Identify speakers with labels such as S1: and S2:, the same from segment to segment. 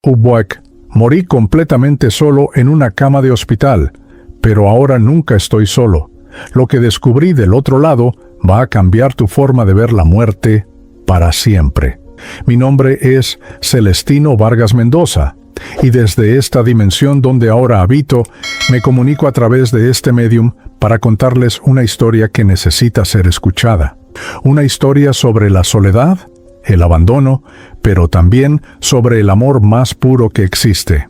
S1: Ubuak, morí completamente solo en una cama de hospital, pero ahora nunca estoy solo. Lo que descubrí del otro lado va a cambiar tu forma de ver la muerte para siempre. Mi nombre es Celestino Vargas Mendoza, y desde esta dimensión donde ahora habito, me comunico a través de este medium para contarles una historia que necesita ser escuchada. Una historia sobre la soledad, el abandono, pero también sobre el amor más puro que existe.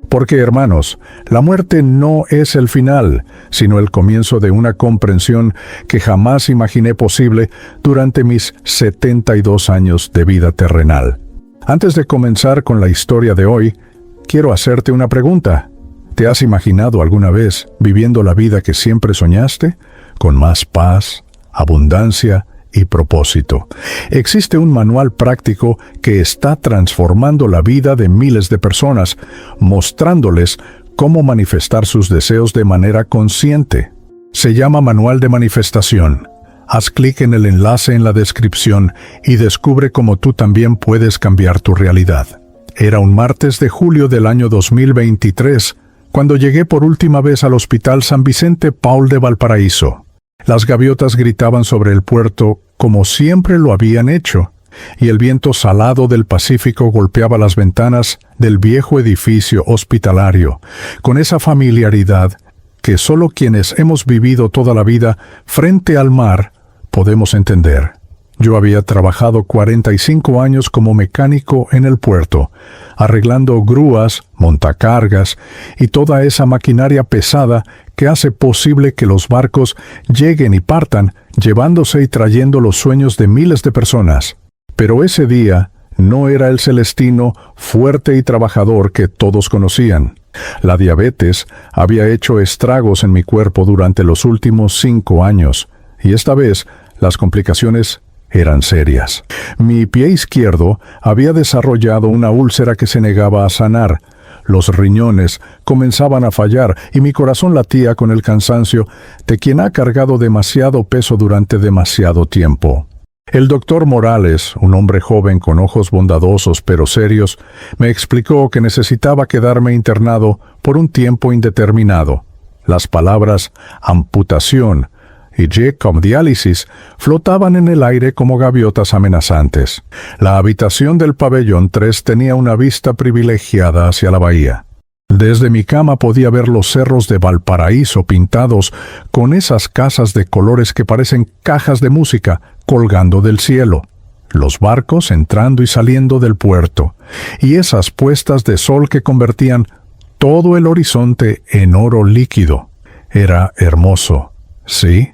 S1: Porque, hermanos, la muerte no es el final, sino el comienzo de una comprensión que jamás imaginé posible durante mis 72 años de vida terrenal. Antes de comenzar con la historia de hoy, quiero hacerte una pregunta. ¿Te has imaginado alguna vez viviendo la vida que siempre soñaste? Con más paz, abundancia y propósito. Existe un manual práctico que está transformando la vida de miles de personas, mostrándoles cómo manifestar sus deseos de manera consciente. Se llama Manual de Manifestación. Haz clic en el enlace en la descripción y descubre cómo tú también puedes cambiar tu realidad. Era un martes de julio del año 2023, cuando llegué por última vez al Hospital San Vicente Paul de Valparaíso. Las gaviotas gritaban sobre el puerto como siempre lo habían hecho, y el viento salado del Pacífico golpeaba las ventanas del viejo edificio hospitalario, con esa familiaridad que solo quienes hemos vivido toda la vida frente al mar podemos entender. Yo había trabajado 45 años como mecánico en el puerto, arreglando grúas, montacargas y toda esa maquinaria pesada que hace posible que los barcos lleguen y partan, llevándose y trayendo los sueños de miles de personas. Pero ese día no era el Celestino fuerte y trabajador que todos conocían. La diabetes había hecho estragos en mi cuerpo durante los últimos 5 años, y esta vez las complicaciones eran serias. Mi pie izquierdo había desarrollado una úlcera que se negaba a sanar. Los riñones comenzaban a fallar y mi corazón latía con el cansancio de quien ha cargado demasiado peso durante demasiado tiempo. El doctor Morales, un hombre joven con ojos bondadosos pero serios, me explicó que necesitaba quedarme internado por un tiempo indeterminado. Las palabras amputación y diálisis flotaban en el aire como gaviotas amenazantes. La habitación del pabellón 3 tenía una vista privilegiada hacia la bahía. Desde mi cama podía ver los cerros de Valparaíso pintados con esas casas de colores que parecen cajas de música colgando del cielo, los barcos entrando y saliendo del puerto, y esas puestas de sol que convertían todo el horizonte en oro líquido. Era hermoso, sí,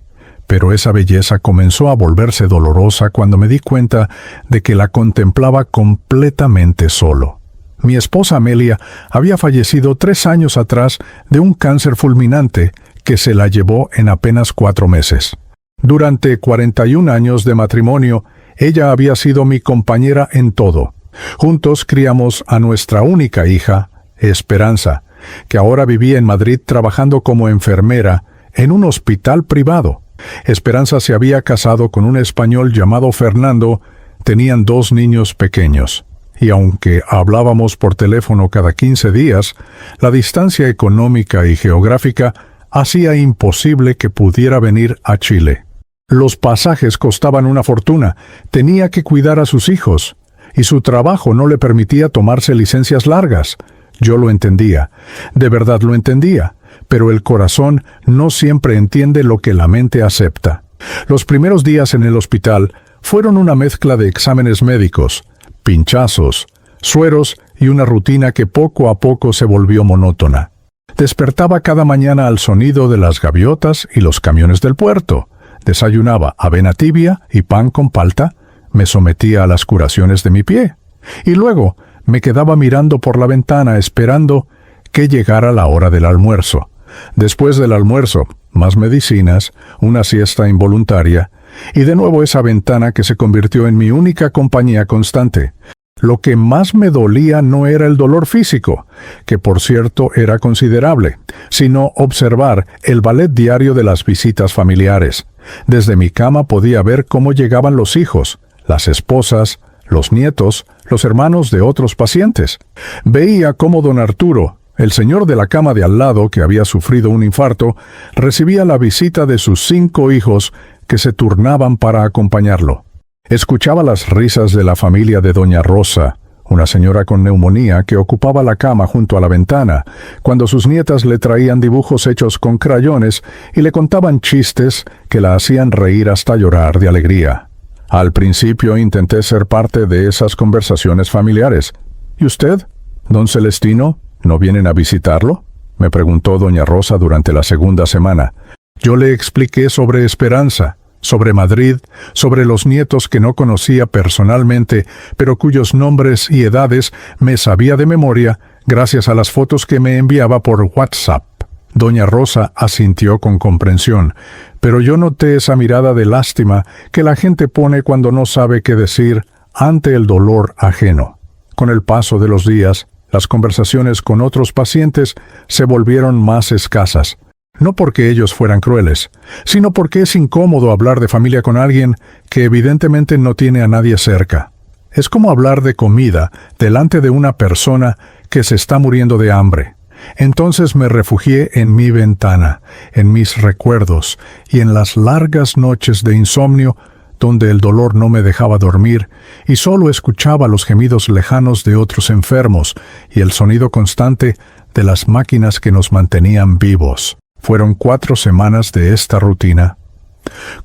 S1: pero esa belleza comenzó a volverse dolorosa cuando me di cuenta de que la contemplaba completamente solo. Mi esposa Amelia había fallecido 3 años atrás de un cáncer fulminante que se la llevó en apenas 4 meses. Durante 41 años de matrimonio, ella había sido mi compañera en todo. Juntos criamos a nuestra única hija, Esperanza, que ahora vivía en Madrid trabajando como enfermera en un hospital privado. Esperanza se había casado con un español llamado Fernando, tenían 2 niños pequeños. Y aunque hablábamos por teléfono cada 15 días, la distancia económica y geográfica hacía imposible que pudiera venir a Chile. Los pasajes costaban una fortuna, tenía que cuidar a sus hijos, y su trabajo no le permitía tomarse licencias largas. Yo lo entendía, de verdad lo entendía, pero el corazón no siempre entiende lo que la mente acepta. Los primeros días en el hospital fueron una mezcla de exámenes médicos, pinchazos, sueros y una rutina que poco a poco se volvió monótona. Despertaba cada mañana al sonido de las gaviotas y los camiones del puerto. Desayunaba avena tibia y pan con palta, me sometía a las curaciones de mi pie, y luego me quedaba mirando por la ventana esperando que llegara la hora del almuerzo. Después del almuerzo, más medicinas, una siesta involuntaria, y de nuevo esa ventana que se convirtió en mi única compañía constante. Lo que más me dolía no era el dolor físico, que por cierto era considerable, sino observar el ballet diario de las visitas familiares. Desde mi cama podía ver cómo llegaban los hijos, las esposas, los nietos, los hermanos de otros pacientes. Veía cómo don Arturo, el señor de la cama de al lado que había sufrido un infarto, recibía la visita de sus 5 hijos que se turnaban para acompañarlo. Escuchaba las risas de la familia de doña Rosa, una señora con neumonía que ocupaba la cama junto a la ventana, cuando sus nietas le traían dibujos hechos con crayones y le contaban chistes que la hacían reír hasta llorar de alegría. Al principio intenté ser parte de esas conversaciones familiares. ¿Y usted, don Celestino, no vienen a visitarlo?, me preguntó doña Rosa durante la segunda semana. Yo le expliqué sobre Esperanza, sobre Madrid, sobre los nietos que no conocía personalmente, pero cuyos nombres y edades me sabía de memoria gracias a las fotos que me enviaba por WhatsApp. Doña Rosa asintió con comprensión, pero yo noté esa mirada de lástima que la gente pone cuando no sabe qué decir ante el dolor ajeno. Con el paso de los días, las conversaciones con otros pacientes se volvieron más escasas. No porque ellos fueran crueles, sino porque es incómodo hablar de familia con alguien que evidentemente no tiene a nadie cerca. Es como hablar de comida delante de una persona que se está muriendo de hambre. Entonces me refugié en mi ventana, en mis recuerdos y en las largas noches de insomnio donde el dolor no me dejaba dormir y solo escuchaba los gemidos lejanos de otros enfermos y el sonido constante de las máquinas que nos mantenían vivos. Fueron 4 semanas de esta rutina.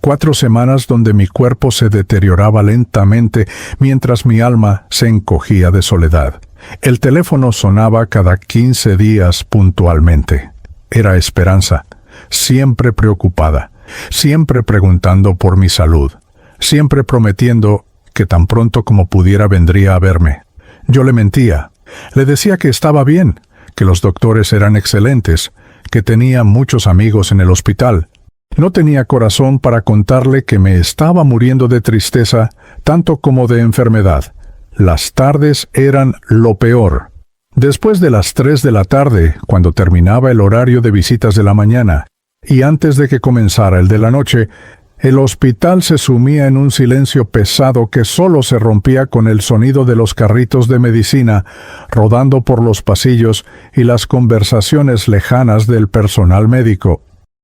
S1: 4 semanas donde mi cuerpo se deterioraba lentamente mientras mi alma se encogía de soledad. El teléfono sonaba cada 15 días puntualmente. Era Esperanza, siempre preocupada, siempre preguntando por mi salud, siempre prometiendo que tan pronto como pudiera vendría a verme. Yo le mentía. Le decía que estaba bien, que los doctores eran excelentes, que tenía muchos amigos en el hospital. No tenía corazón para contarle que me estaba muriendo de tristeza, tanto como de enfermedad. Las tardes eran lo peor. Después de las 3 de la tarde, cuando terminaba el horario de visitas de la mañana, y antes de que comenzara el de la noche, el hospital se sumía en un silencio pesado que solo se rompía con el sonido de los carritos de medicina rodando por los pasillos y las conversaciones lejanas del personal médico.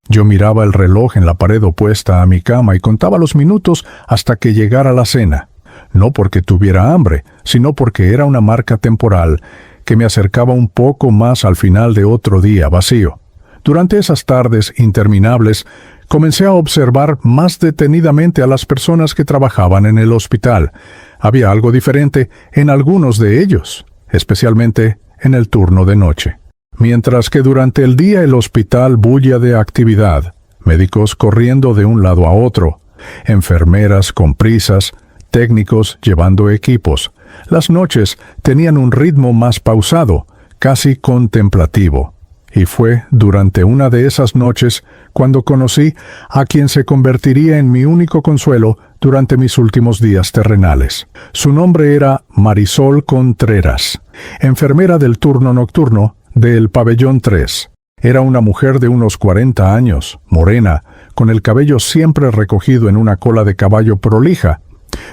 S1: Yo miraba el reloj en la pared opuesta a mi cama y contaba los minutos hasta que llegara la cena. No porque tuviera hambre, sino porque era una marca temporal que me acercaba un poco más al final de otro día vacío. Durante esas tardes interminables, comencé a observar más detenidamente a las personas que trabajaban en el hospital. Había algo diferente en algunos de ellos, especialmente en el turno de noche. Mientras que durante el día el hospital bulla de actividad, médicos corriendo de un lado a otro, enfermeras con prisas, técnicos llevando equipos. Las noches tenían un ritmo más pausado, casi contemplativo. Y fue durante una de esas noches cuando conocí a quien se convertiría en mi único consuelo durante mis últimos días terrenales. Su nombre era Marisol Contreras, enfermera del turno nocturno del pabellón 3. Era una mujer de unos 40 años, morena, con el cabello siempre recogido en una cola de caballo prolija,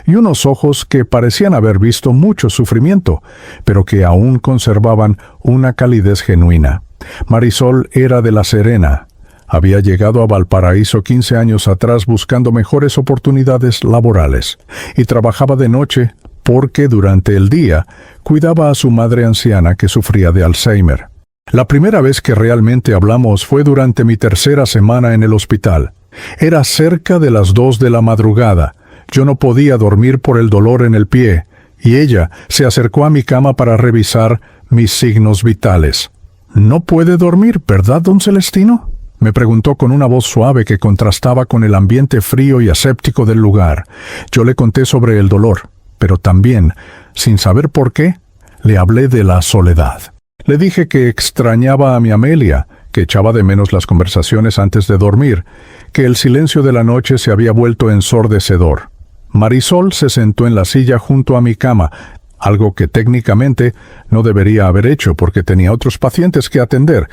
S1: y unos ojos que parecían haber visto mucho sufrimiento, pero que aún conservaban una calidez genuina. Marisol era de La Serena. Había llegado a Valparaíso 15 años atrás buscando mejores oportunidades laborales, y trabajaba de noche porque durante el día cuidaba a su madre anciana que sufría de Alzheimer. La primera vez que realmente hablamos fue durante mi 3ª semana en el hospital. Era cerca de las 2 de la madrugada. Yo no podía dormir por el dolor en el pie, y ella se acercó a mi cama para revisar mis signos vitales. «¿No puede dormir, verdad, don Celestino?», me preguntó con una voz suave que contrastaba con el ambiente frío y aséptico del lugar. Yo le conté sobre el dolor, pero también, sin saber por qué, le hablé de la soledad. Le dije que extrañaba a mi Amelia, que echaba de menos las conversaciones antes de dormir, que el silencio de la noche se había vuelto ensordecedor. Marisol se sentó en la silla junto a mi cama, algo que técnicamente no debería haber hecho porque tenía otros pacientes que atender,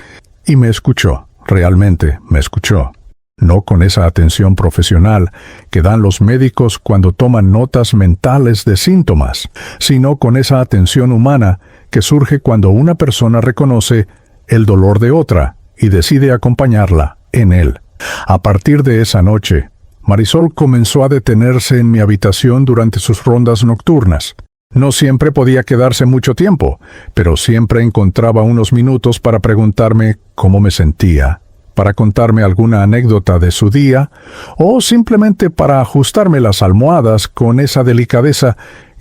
S1: y me escuchó, realmente me escuchó. no con esa atención profesional que dan los médicos cuando toman notas mentales de síntomas, sino con esa atención humana que surge cuando una persona reconoce el dolor de otra y decide acompañarla en él. A partir de esa noche, Marisol comenzó a detenerse en mi habitación durante sus rondas nocturnas. No siempre podía quedarse mucho tiempo, pero siempre encontraba unos minutos para preguntarme cómo me sentía, para contarme alguna anécdota de su día, o simplemente para ajustarme las almohadas con esa delicadeza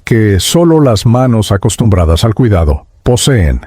S1: que solo las manos acostumbradas al cuidado poseen.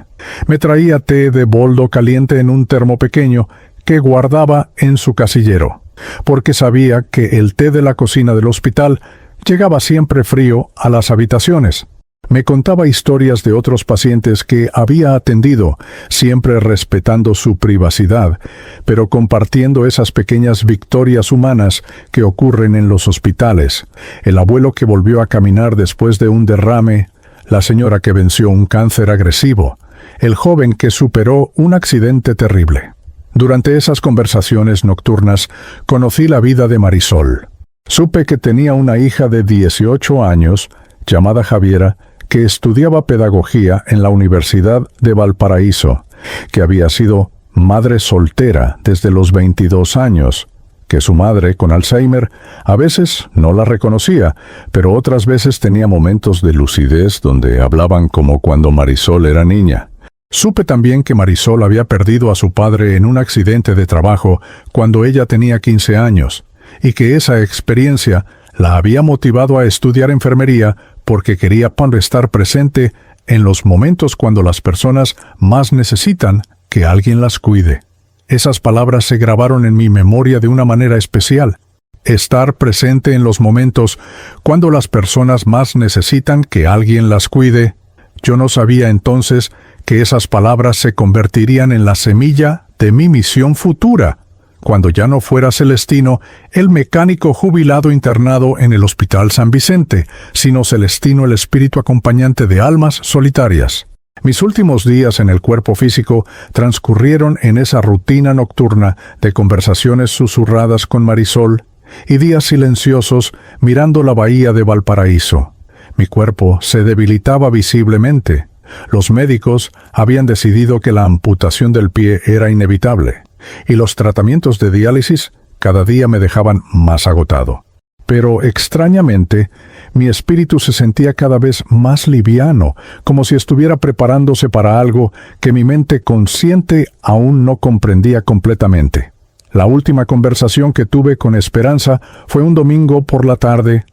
S1: Me traía té de boldo caliente en un termo pequeño que guardaba en su casillero, porque sabía que el té de la cocina del hospital llegaba siempre frío a las habitaciones. Me contaba historias de otros pacientes que había atendido, siempre respetando su privacidad, pero compartiendo esas pequeñas victorias humanas que ocurren en los hospitales. El abuelo que volvió a caminar después de un derrame, la señora que venció un cáncer agresivo, el joven que superó un accidente terrible. Durante esas conversaciones nocturnas conocí la vida de Marisol. Supe que tenía una hija de 18 años, llamada Javiera, que estudiaba pedagogía en la Universidad de Valparaíso, que había sido madre soltera desde los 22 años, que su madre, con Alzheimer, a veces no la reconocía, pero otras veces tenía momentos de lucidez donde hablaban como cuando Marisol era niña. Supe también que Marisol había perdido a su padre en un accidente de trabajo cuando ella tenía 15 años, y que esa experiencia la había motivado a estudiar enfermería porque quería estar presente en los momentos cuando las personas más necesitan que alguien las cuide. Esas palabras se grabaron en mi memoria de una manera especial. Estar presente en los momentos cuando las personas más necesitan que alguien las cuide. Yo no sabía entonces que esas palabras se convertirían en la semilla de mi misión futura, cuando ya no fuera Celestino, el mecánico jubilado internado en el Hospital San Vicente, sino Celestino el espíritu acompañante de almas solitarias. Mis últimos días en el cuerpo físico transcurrieron en esa rutina nocturna de conversaciones susurradas con Marisol y días silenciosos mirando la bahía de Valparaíso. Mi cuerpo se debilitaba visiblemente. Los médicos habían decidido que la amputación del pie era inevitable, y los tratamientos de diálisis cada día me dejaban más agotado. Pero extrañamente, mi espíritu se sentía cada vez más liviano, como si estuviera preparándose para algo que mi mente consciente aún no comprendía completamente. La última conversación que tuve con Esperanza fue un domingo por la tarde.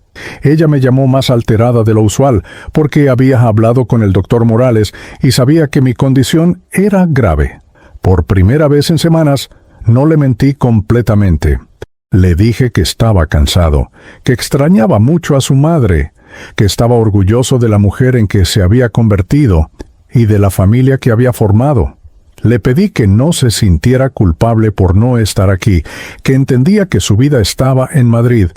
S1: Ella me llamó más alterada de lo usual, porque había hablado con el doctor Morales y sabía que mi condición era grave. Por primera vez en semanas, no le mentí completamente. Le dije que estaba cansado, que extrañaba mucho a su madre, que estaba orgulloso de la mujer en que se había convertido y de la familia que había formado. Le pedí que no se sintiera culpable por no estar aquí, que entendía que su vida estaba en Madrid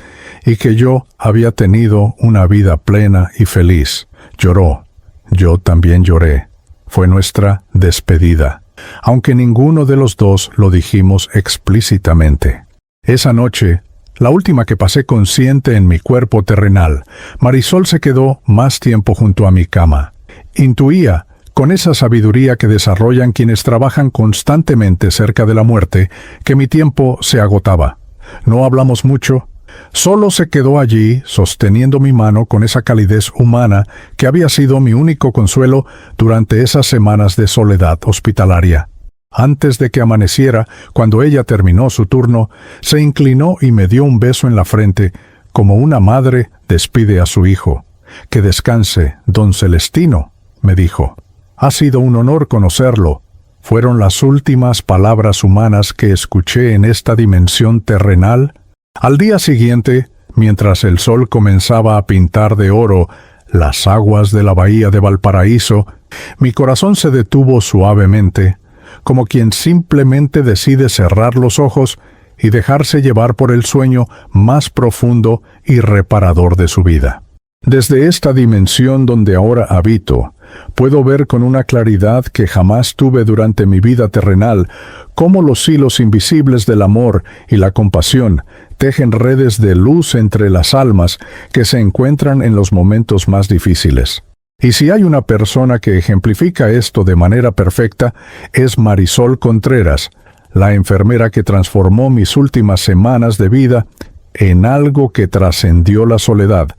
S1: y que yo había tenido una vida plena y feliz. Lloró. Yo también lloré. Fue nuestra despedida, aunque ninguno de los dos lo dijimos explícitamente. Esa noche, la última que pasé consciente en mi cuerpo terrenal, Marisol se quedó más tiempo junto a mi cama. Intuía, con esa sabiduría que desarrollan quienes trabajan constantemente cerca de la muerte, que mi tiempo se agotaba. No hablamos mucho. Solo se quedó allí, sosteniendo mi mano con esa calidez humana que había sido mi único consuelo durante esas semanas de soledad hospitalaria. Antes de que amaneciera, cuando ella terminó su turno, se inclinó y me dio un beso en la frente, como una madre despide a su hijo. «Que descanse, don Celestino», me dijo. «Ha sido un honor conocerlo». Fueron las últimas palabras humanas que escuché en esta dimensión terrenal. Al día siguiente, mientras el sol comenzaba a pintar de oro las aguas de la bahía de Valparaíso, mi corazón se detuvo suavemente, como quien simplemente decide cerrar los ojos y dejarse llevar por el sueño más profundo y reparador de su vida. Desde esta dimensión donde ahora habito, Puedo ver con una claridad que jamás tuve durante mi vida terrenal cómo los hilos invisibles del amor y la compasión tejen redes de luz entre las almas que se encuentran en los momentos más difíciles. Y si hay una persona que ejemplifica esto de manera perfecta, es Marisol Contreras, la enfermera que transformó mis últimas semanas de vida en algo que trascendió la soledad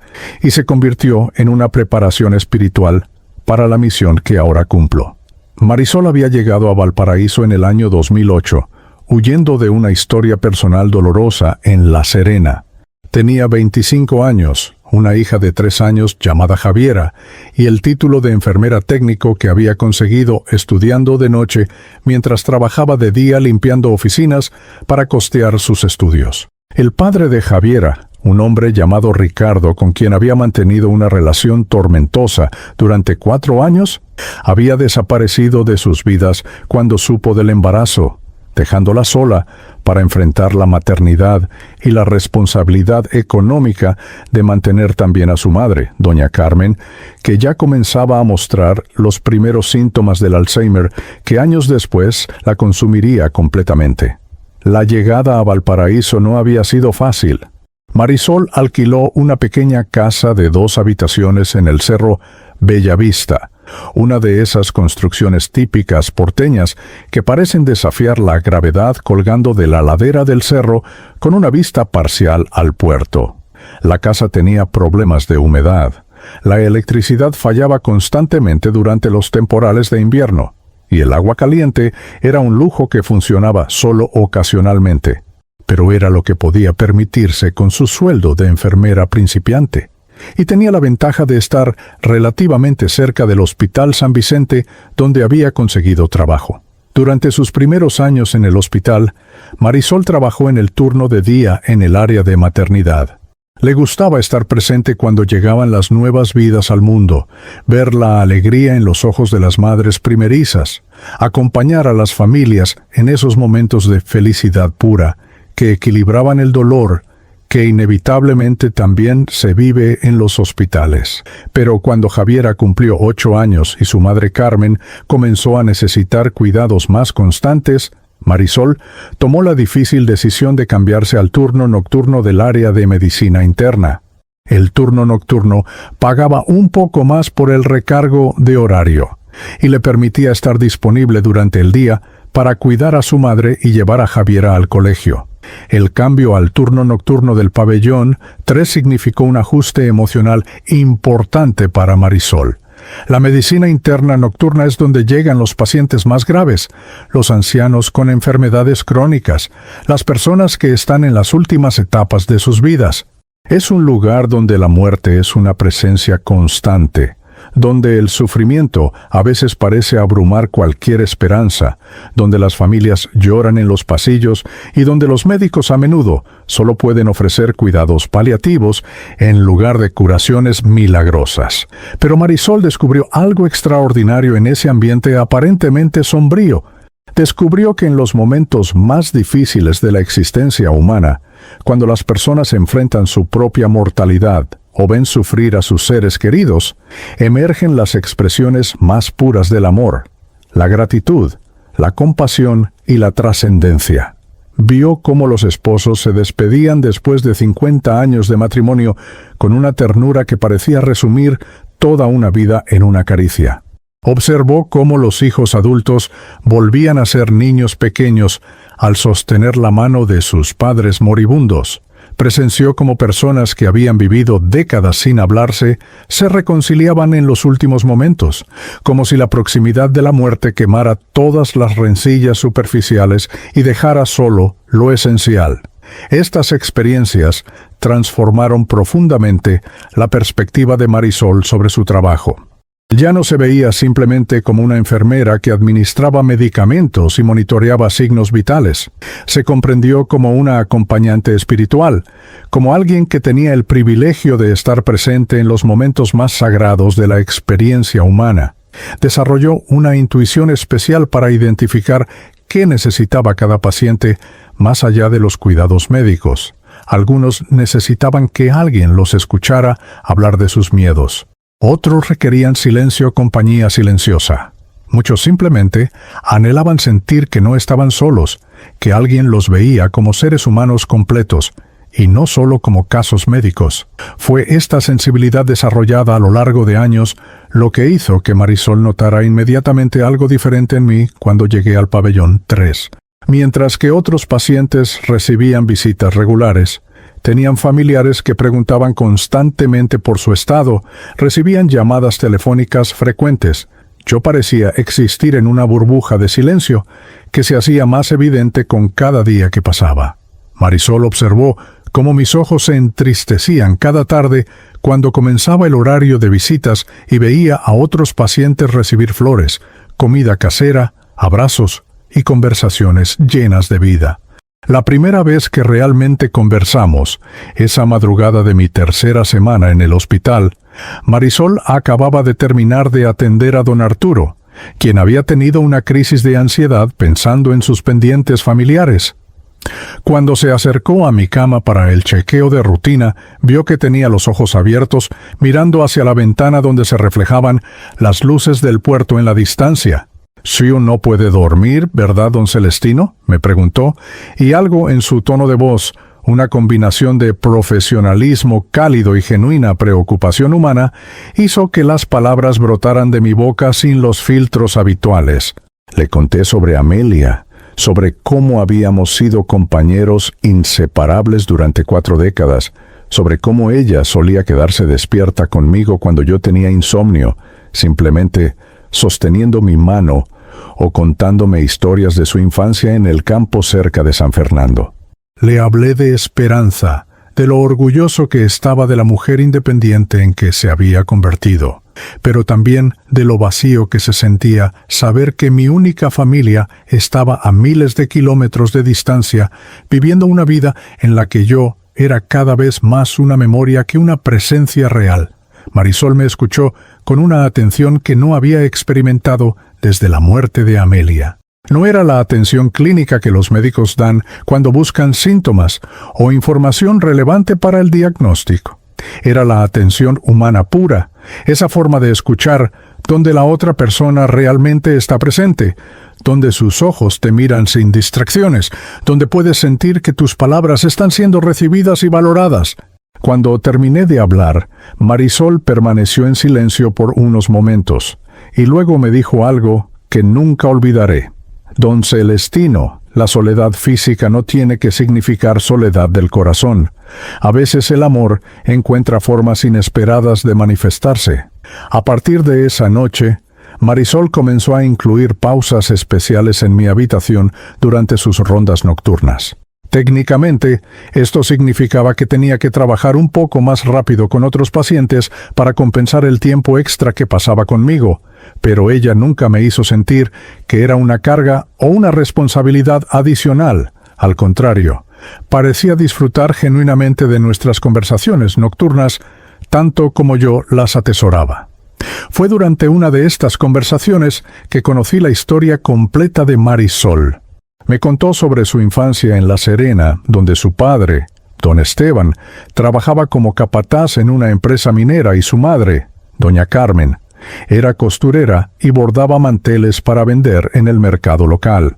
S1: y se convirtió en una preparación espiritual para la misión que ahora cumplo. Marisol había llegado a Valparaíso en el año 2008, huyendo de una historia personal dolorosa en La Serena. Tenía 25 años, una hija de 3 años llamada Javiera, y el título de enfermera técnico que había conseguido estudiando de noche mientras trabajaba de día limpiando oficinas para costear sus estudios. El padre de Javiera, un hombre llamado Ricardo con quien había mantenido una relación tormentosa durante 4 años, había desaparecido de sus vidas cuando supo del embarazo, dejándola sola para enfrentar la maternidad y la responsabilidad económica de mantener también a su madre, doña Carmen, que ya comenzaba a mostrar los primeros síntomas del Alzheimer que años después la consumiría completamente. La llegada a Valparaíso no había sido fácil. Marisol alquiló una pequeña casa de 2 habitaciones en el cerro Bellavista, una de esas construcciones típicas porteñas que parecen desafiar la gravedad colgando de la ladera del cerro con una vista parcial al puerto. La casa tenía problemas de humedad. La electricidad fallaba constantemente durante los temporales de invierno, y el agua caliente era un lujo que funcionaba solo ocasionalmente, pero era lo que podía permitirse con su sueldo de enfermera principiante. Y tenía la ventaja de estar relativamente cerca del Hospital San Vicente, donde había conseguido trabajo. Durante sus primeros años en el hospital, Marisol trabajó en el turno de día en el área de maternidad. Le gustaba estar presente cuando llegaban las nuevas vidas al mundo, ver la alegría en los ojos de las madres primerizas, acompañar a las familias en esos momentos de felicidad pura que equilibraban el dolor que inevitablemente también se vive en los hospitales. Pero cuando Javiera cumplió 8 años y su madre Carmen comenzó a necesitar cuidados más constantes, Marisol tomó la difícil decisión de cambiarse al turno nocturno del área de medicina interna. El turno nocturno pagaba un poco más por el recargo de horario y le permitía estar disponible durante el día para cuidar a su madre y llevar a Javiera al colegio. El cambio al turno nocturno del pabellón 3 significó un ajuste emocional importante para Marisol. La medicina interna nocturna es donde llegan los pacientes más graves, los ancianos con enfermedades crónicas, las personas que están en las últimas etapas de sus vidas. Es un lugar donde la muerte es una presencia constante, donde el sufrimiento a veces parece abrumar cualquier esperanza, donde las familias lloran en los pasillos y donde los médicos a menudo solo pueden ofrecer cuidados paliativos en lugar de curaciones milagrosas. Pero Marisol descubrió algo extraordinario en ese ambiente aparentemente sombrío. Descubrió que en los momentos más difíciles de la existencia humana, cuando las personas enfrentan su propia mortalidad, o ven sufrir a sus seres queridos, emergen las expresiones más puras del amor, la gratitud, la compasión y la trascendencia. Vio cómo los esposos se despedían después de 50 años de matrimonio con una ternura que parecía resumir toda una vida en una caricia. Observó cómo los hijos adultos volvían a ser niños pequeños al sostener la mano de sus padres moribundos. Presenció cómo personas que habían vivido décadas sin hablarse se reconciliaban en los últimos momentos, como si la proximidad de la muerte quemara todas las rencillas superficiales y dejara solo lo esencial. Estas experiencias transformaron profundamente la perspectiva de Marisol sobre su trabajo. Ya no se veía simplemente como una enfermera que administraba medicamentos y monitoreaba signos vitales. Se comprendió como una acompañante espiritual, como alguien que tenía el privilegio de estar presente en los momentos más sagrados de la experiencia humana. Desarrolló una intuición especial para identificar qué necesitaba cada paciente más allá de los cuidados médicos. Algunos necesitaban que alguien los escuchara hablar de sus miedos. Otros requerían silencio o compañía silenciosa. Muchos simplemente anhelaban sentir que no estaban solos, que alguien los veía como seres humanos completos, y no solo como casos médicos. Fue esta sensibilidad desarrollada a lo largo de años lo que hizo que Marisol notara inmediatamente algo diferente en mí cuando llegué al pabellón 3. Mientras que otros pacientes recibían visitas regulares, tenían familiares que preguntaban constantemente por su estado, recibían llamadas telefónicas frecuentes. Yo parecía existir en una burbuja de silencio que se hacía más evidente con cada día que pasaba. Marisol observó cómo mis ojos se entristecían cada tarde cuando comenzaba el horario de visitas y veía a otros pacientes recibir flores, comida casera, abrazos y conversaciones llenas de vida. La primera vez que realmente conversamos, esa madrugada de mi tercera semana en el hospital, Marisol acababa de terminar de atender a don Arturo, quien había tenido una crisis de ansiedad pensando en sus pendientes familiares. Cuando se acercó a mi cama para el chequeo de rutina, vio que tenía los ojos abiertos, mirando hacia la ventana donde se reflejaban las luces del puerto en la distancia. «¿Sue no puede dormir, verdad, don Celestino?», me preguntó, y algo en su tono de voz, una combinación de profesionalismo cálido y genuina preocupación humana, hizo que las palabras brotaran de mi boca sin los filtros habituales. Le conté sobre Amelia, sobre cómo habíamos sido compañeros inseparables durante 4 décadas, sobre cómo ella solía quedarse despierta conmigo cuando yo tenía insomnio, simplemente sosteniendo mi mano o contándome historias de su infancia en el campo cerca de San Fernando. Le hablé de esperanza, de lo orgulloso que estaba de la mujer independiente en que se había convertido, pero también de lo vacío que se sentía saber que mi única familia estaba a miles de kilómetros de distancia, viviendo una vida en la que yo era cada vez más una memoria que una presencia real. Marisol me escuchó con una atención que no había experimentado desde la muerte de Amelia. No era la atención clínica que los médicos dan cuando buscan síntomas o información relevante para el diagnóstico. Era la atención humana pura, esa forma de escuchar donde la otra persona realmente está presente, donde sus ojos te miran sin distracciones, donde puedes sentir que tus palabras están siendo recibidas y valoradas. Cuando terminé de hablar, Marisol permaneció en silencio por unos momentos, y luego me dijo algo que nunca olvidaré. «Don Celestino, la soledad física no tiene que significar soledad del corazón. A veces el amor encuentra formas inesperadas de manifestarse». A partir de esa noche, Marisol comenzó a incluir pausas especiales en mi habitación durante sus rondas nocturnas. Técnicamente, esto significaba que tenía que trabajar un poco más rápido con otros pacientes para compensar el tiempo extra que pasaba conmigo, pero ella nunca me hizo sentir que era una carga o una responsabilidad adicional. Al contrario, parecía disfrutar genuinamente de nuestras conversaciones nocturnas, tanto como yo las atesoraba. Fue durante una de estas conversaciones que conocí la historia completa de Marisol. Me contó sobre su infancia en La Serena, donde su padre, don Esteban, trabajaba como capataz en una empresa minera y su madre, doña Carmen, era costurera y bordaba manteles para vender en el mercado local.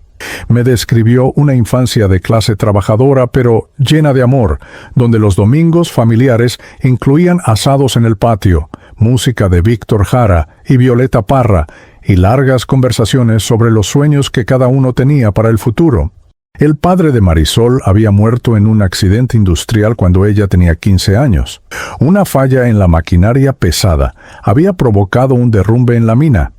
S1: Me describió una infancia de clase trabajadora pero llena de amor, donde los domingos familiares incluían asados en el patio, música de Víctor Jara y Violeta Parra, y largas conversaciones sobre los sueños que cada uno tenía para el futuro. El padre de Marisol había muerto en un accidente industrial cuando ella tenía 15 años. Una falla en la maquinaria pesada había provocado un derrumbe en la mina,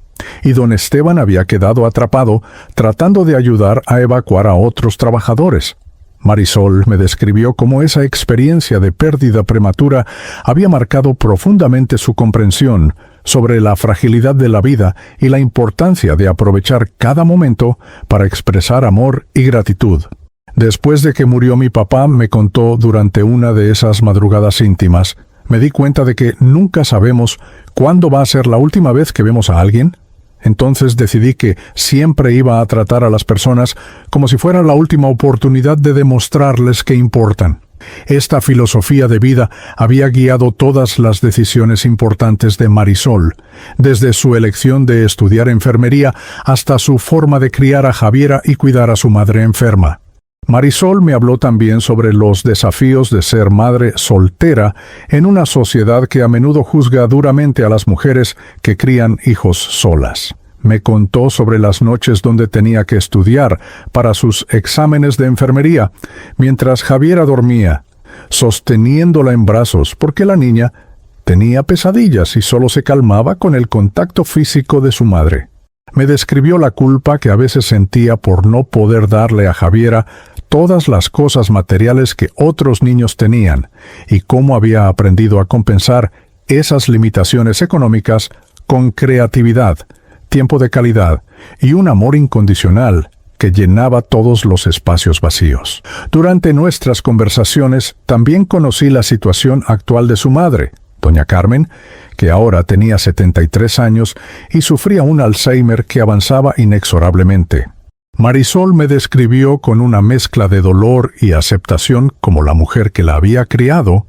S1: y don Esteban había quedado atrapado tratando de ayudar a evacuar a otros trabajadores. Marisol me describió cómo esa experiencia de pérdida prematura había marcado profundamente su comprensión sobre la fragilidad de la vida y la importancia de aprovechar cada momento para expresar amor y gratitud. Después de que murió mi papá, me contó durante una de esas madrugadas íntimas, me di cuenta de que nunca sabemos cuándo va a ser la última vez que vemos a alguien. Entonces decidí que siempre iba a tratar a las personas como si fuera la última oportunidad de demostrarles que importan. Esta filosofía de vida había guiado todas las decisiones importantes de Marisol, desde su elección de estudiar enfermería hasta su forma de criar a Javiera y cuidar a su madre enferma. Marisol me habló también sobre los desafíos de ser madre soltera en una sociedad que a menudo juzga duramente a las mujeres que crían hijos solas. Me contó sobre las noches donde tenía que estudiar para sus exámenes de enfermería, mientras Javiera dormía, sosteniéndola en brazos, porque la niña tenía pesadillas y solo se calmaba con el contacto físico de su madre. Me describió la culpa que a veces sentía por no poder darle a Javiera todas las cosas materiales que otros niños tenían, y cómo había aprendido a compensar esas limitaciones económicas con creatividad, tiempo de calidad y un amor incondicional que llenaba todos los espacios vacíos. Durante nuestras conversaciones también conocí la situación actual de su madre, doña Carmen, que ahora tenía 73 años y sufría un Alzheimer que avanzaba inexorablemente. Marisol me describió con una mezcla de dolor y aceptación como la mujer que la había criado,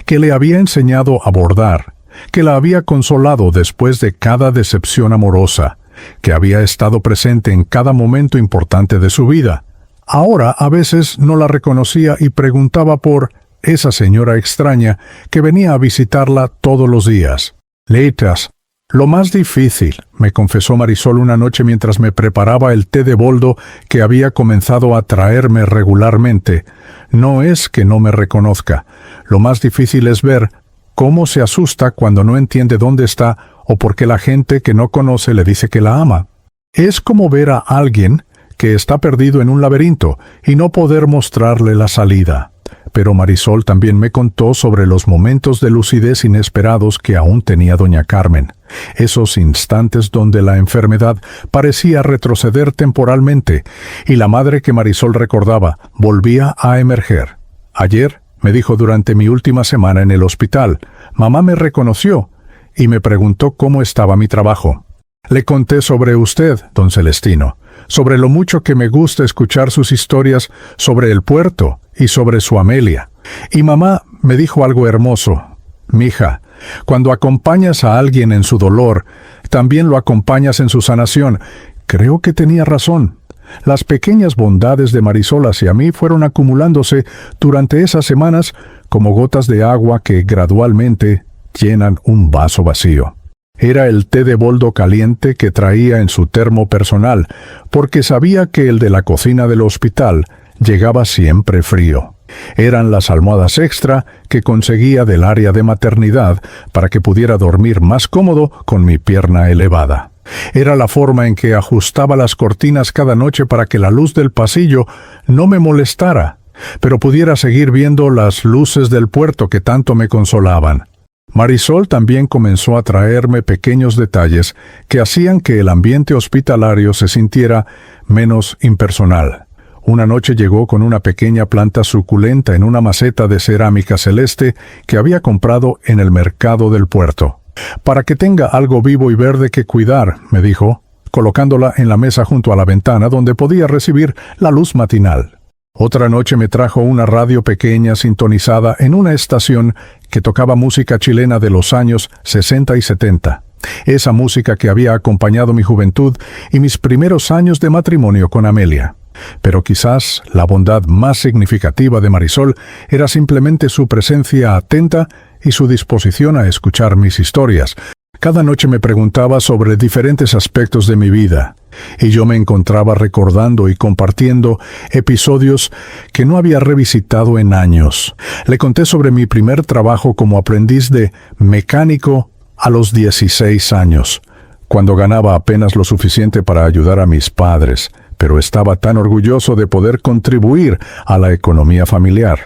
S1: que le había enseñado a bordar, que la había consolado después de cada decepción amorosa, que había estado presente en cada momento importante de su vida. Ahora a veces no la reconocía y preguntaba por esa señora extraña que venía a visitarla todos los días. Leitas, lo más difícil, me confesó Marisol una noche mientras me preparaba el té de boldo que había comenzado a traerme regularmente, no es que no me reconozca. Lo más difícil es ver cómo se asusta cuando no entiende dónde está o por qué la gente que no conoce le dice que la ama. Es como ver a alguien que está perdido en un laberinto y no poder mostrarle la salida. Pero Marisol también me contó sobre los momentos de lucidez inesperados que aún tenía doña Carmen, esos instantes donde la enfermedad parecía retroceder temporalmente y la madre que Marisol recordaba volvía a emerger. Ayer, me dijo durante mi última semana en el hospital, mamá me reconoció y me preguntó cómo estaba mi trabajo. Le conté sobre usted, don Celestino, sobre lo mucho que me gusta escuchar sus historias sobre el puerto y sobre su Amelia. Y mamá me dijo algo hermoso. Mija, cuando acompañas a alguien en su dolor, también lo acompañas en su sanación. Creo que tenía razón. Las pequeñas bondades de Marisol hacia mí fueron acumulándose durante esas semanas como gotas de agua que gradualmente llenan un vaso vacío. Era el té de boldo caliente que traía en su termo personal, porque sabía que el de la cocina del hospital llegaba siempre frío. Eran las almohadas extra que conseguía del área de maternidad para que pudiera dormir más cómodo con mi pierna elevada. Era la forma en que ajustaba las cortinas cada noche para que la luz del pasillo no me molestara, pero pudiera seguir viendo las luces del puerto que tanto me consolaban. Marisol también comenzó a traerme pequeños detalles que hacían que el ambiente hospitalario se sintiera menos impersonal. Una noche llegó con una pequeña planta suculenta en una maceta de cerámica celeste que había comprado en el mercado del puerto. Para que tenga algo vivo y verde que cuidar, me dijo, colocándola en la mesa junto a la ventana donde podía recibir la luz matinal. Otra noche me trajo una radio pequeña sintonizada en una estación que tocaba música chilena de los años 60 y 70. Esa música que había acompañado mi juventud y mis primeros años de matrimonio con Amelia. Pero quizás la bondad más significativa de Marisol era simplemente su presencia atenta y su disposición a escuchar mis historias. Cada noche me preguntaba sobre diferentes aspectos de mi vida, y yo me encontraba recordando y compartiendo episodios que no había revisitado en años. Le conté sobre mi primer trabajo como aprendiz de mecánico a los 16 años, cuando ganaba apenas lo suficiente para ayudar a mis padres, pero estaba tan orgulloso de poder contribuir a la economía familiar.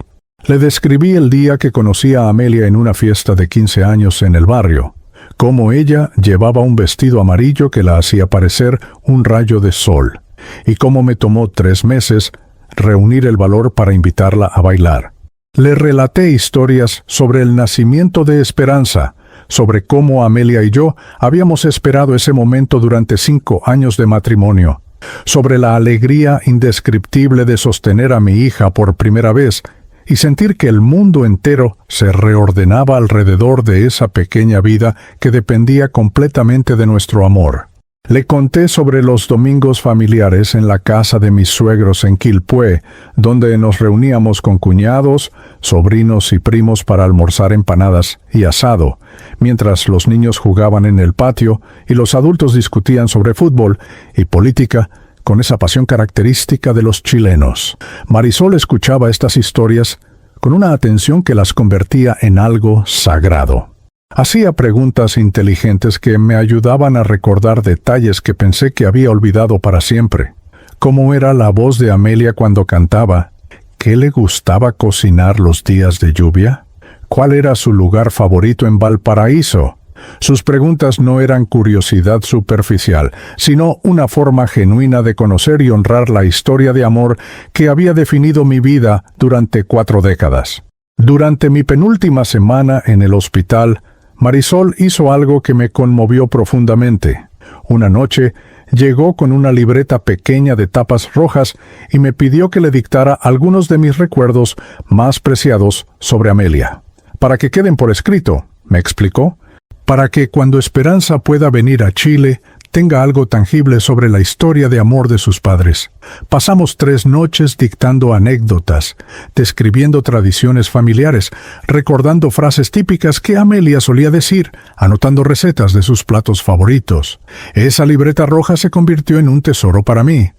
S1: Le describí el día que conocí a Amelia en una fiesta de 15 años en el barrio, cómo ella llevaba un vestido amarillo que la hacía parecer un rayo de sol, y cómo me tomó 3 meses reunir el valor para invitarla a bailar. Le relaté historias sobre el nacimiento de Esperanza, sobre cómo Amelia y yo habíamos esperado ese momento durante 5 años de matrimonio, sobre la alegría indescriptible de sostener a mi hija por primera vez y sentir que el mundo entero se reordenaba alrededor de esa pequeña vida que dependía completamente de nuestro amor. Le conté sobre los domingos familiares en la casa de mis suegros en Quilpué, donde nos reuníamos con cuñados, sobrinos y primos para almorzar empanadas y asado, mientras los niños jugaban en el patio y los adultos discutían sobre fútbol y política con esa pasión característica de los chilenos. Marisol escuchaba estas historias con una atención que las convertía en algo sagrado. Hacía preguntas inteligentes que me ayudaban a recordar detalles que pensé que había olvidado para siempre. ¿Cómo era la voz de Amelia cuando cantaba? ¿Qué le gustaba cocinar los días de lluvia? ¿Cuál era su lugar favorito en Valparaíso? Sus preguntas no eran curiosidad superficial, sino una forma genuina de conocer y honrar la historia de amor que había definido mi vida durante 4 décadas. Durante mi penúltima semana en el hospital, Marisol hizo algo que me conmovió profundamente. Una noche, llegó con una libreta pequeña de tapas rojas y me pidió que le dictara algunos de mis recuerdos más preciados sobre Amelia. Para que queden por escrito, me explicó, para que cuando Esperanza pueda venir a Chile, tenga algo tangible sobre la historia de amor de sus padres. Pasamos 3 noches dictando anécdotas, describiendo tradiciones familiares, recordando frases típicas que Amelia solía decir, anotando recetas de sus platos favoritos. Esa libreta roja se convirtió en un tesoro para mí.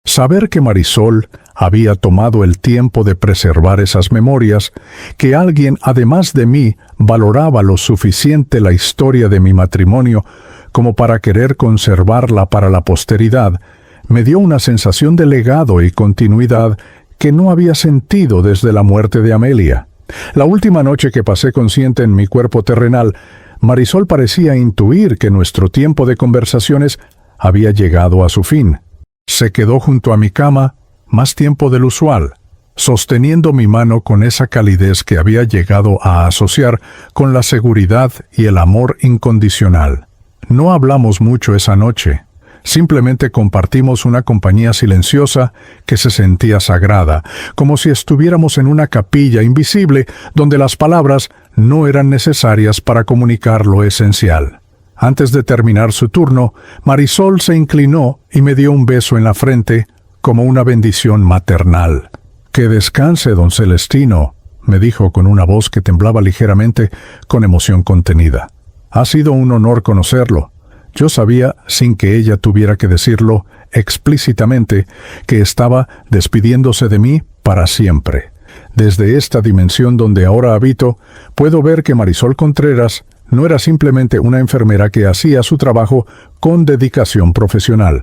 S1: Saber que Marisol había tomado el tiempo de preservar esas memorias, que alguien, además de mí, valoraba lo suficiente la historia de mi matrimonio como para querer conservarla para la posteridad, me dio una sensación de legado y continuidad que no había sentido desde la muerte de Amelia. La última noche que pasé consciente en mi cuerpo terrenal, Marisol parecía intuir que nuestro tiempo de conversaciones había llegado a su fin. Se quedó junto a mi cama más tiempo del usual, sosteniendo mi mano con esa calidez que había llegado a asociar con la seguridad y el amor incondicional. No hablamos mucho esa noche. Simplemente compartimos una compañía silenciosa que se sentía sagrada, como si estuviéramos en una capilla invisible donde las palabras no eran necesarias para comunicar lo esencial. Antes de terminar su turno, Marisol se inclinó y me dio un beso en la frente, como una bendición maternal. «Que descanse, don Celestino», me dijo con una voz que temblaba ligeramente con emoción contenida. «Ha sido un honor conocerlo». Yo sabía, sin que ella tuviera que decirlo explícitamente, que estaba despidiéndose de mí para siempre. Desde esta dimensión donde ahora habito, puedo ver que Marisol Contreras no era simplemente una enfermera que hacía su trabajo con dedicación profesional.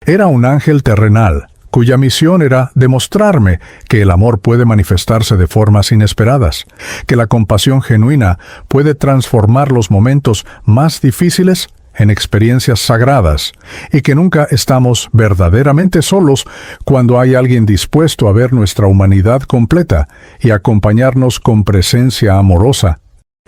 S1: Era un ángel terrenal, cuya misión era demostrarme que el amor puede manifestarse de formas inesperadas, que la compasión genuina puede transformar los momentos más difíciles en experiencias sagradas, y que nunca estamos verdaderamente solos cuando hay alguien dispuesto a ver nuestra humanidad completa y acompañarnos con presencia amorosa.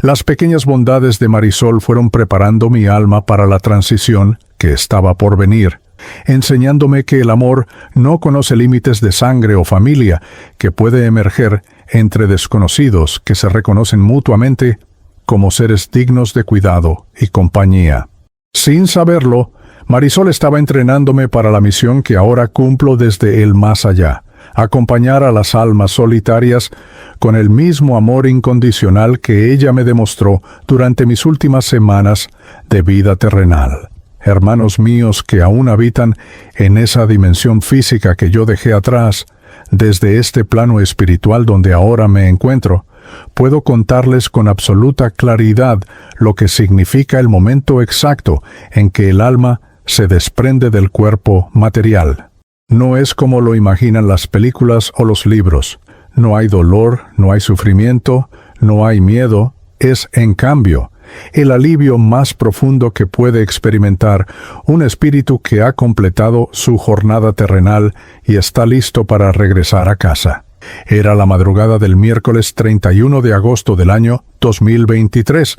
S1: Las pequeñas bondades de Marisol fueron preparando mi alma para la transición que estaba por venir, enseñándome que el amor no conoce límites de sangre o familia, que puede emerger entre desconocidos que se reconocen mutuamente como seres dignos de cuidado y compañía. Sin saberlo, Marisol estaba entrenándome para la misión que ahora cumplo desde el más allá, acompañar a las almas solitarias con el mismo amor incondicional que ella me demostró durante mis últimas semanas de vida terrenal. Hermanos míos que aún habitan en esa dimensión física que yo dejé atrás, desde este plano espiritual donde ahora me encuentro, puedo contarles con absoluta claridad lo que significa el momento exacto en que el alma se desprende del cuerpo material. No es como lo imaginan las películas o los libros. No hay dolor, no hay sufrimiento, no hay miedo. Es, en cambio, el alivio más profundo que puede experimentar un espíritu que ha completado su jornada terrenal y está listo para regresar a casa. Era la madrugada del miércoles 31 de agosto del año 2023,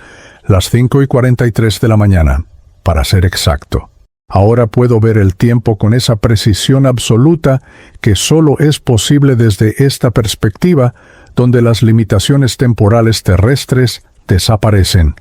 S1: las 5:43 de la mañana, para ser exacto. Ahora puedo ver el tiempo con esa precisión absoluta que solo es posible desde esta perspectiva, donde las limitaciones temporales terrestres desaparecen.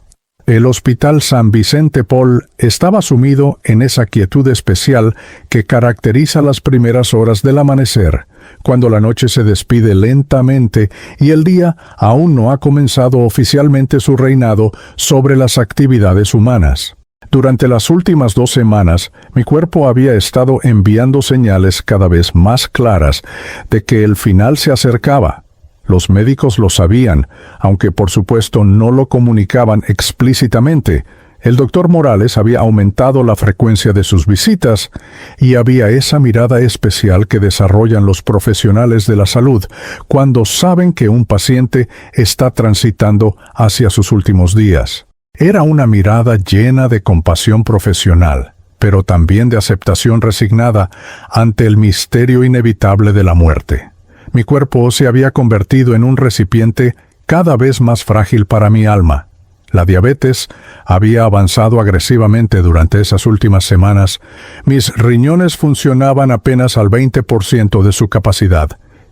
S1: El Hospital San Vicente Paul estaba sumido en esa quietud especial que caracteriza las primeras horas del amanecer, cuando la noche se despide lentamente y el día aún no ha comenzado oficialmente su reinado sobre las actividades humanas. Durante las últimas 2 semanas, mi cuerpo había estado enviando señales cada vez más claras de que el final se acercaba. Los médicos lo sabían, aunque por supuesto no lo comunicaban explícitamente. El doctor Morales había aumentado la frecuencia de sus visitas y había esa mirada especial que desarrollan los profesionales de la salud cuando saben que un paciente está transitando hacia sus últimos días. Era una mirada llena de compasión profesional, pero también de aceptación resignada ante el misterio inevitable de la muerte. Mi cuerpo se había convertido en un recipiente cada vez más frágil para mi alma. La diabetes había avanzado agresivamente durante esas últimas semanas. Mis riñones funcionaban apenas al 20% de su capacidad,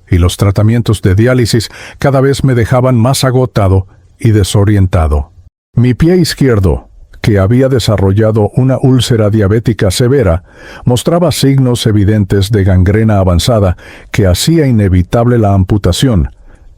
S1: y los tratamientos de diálisis cada vez me dejaban más agotado y desorientado. Mi pie izquierdo, que había desarrollado una úlcera diabética severa, mostraba signos evidentes de gangrena avanzada que hacía inevitable la amputación.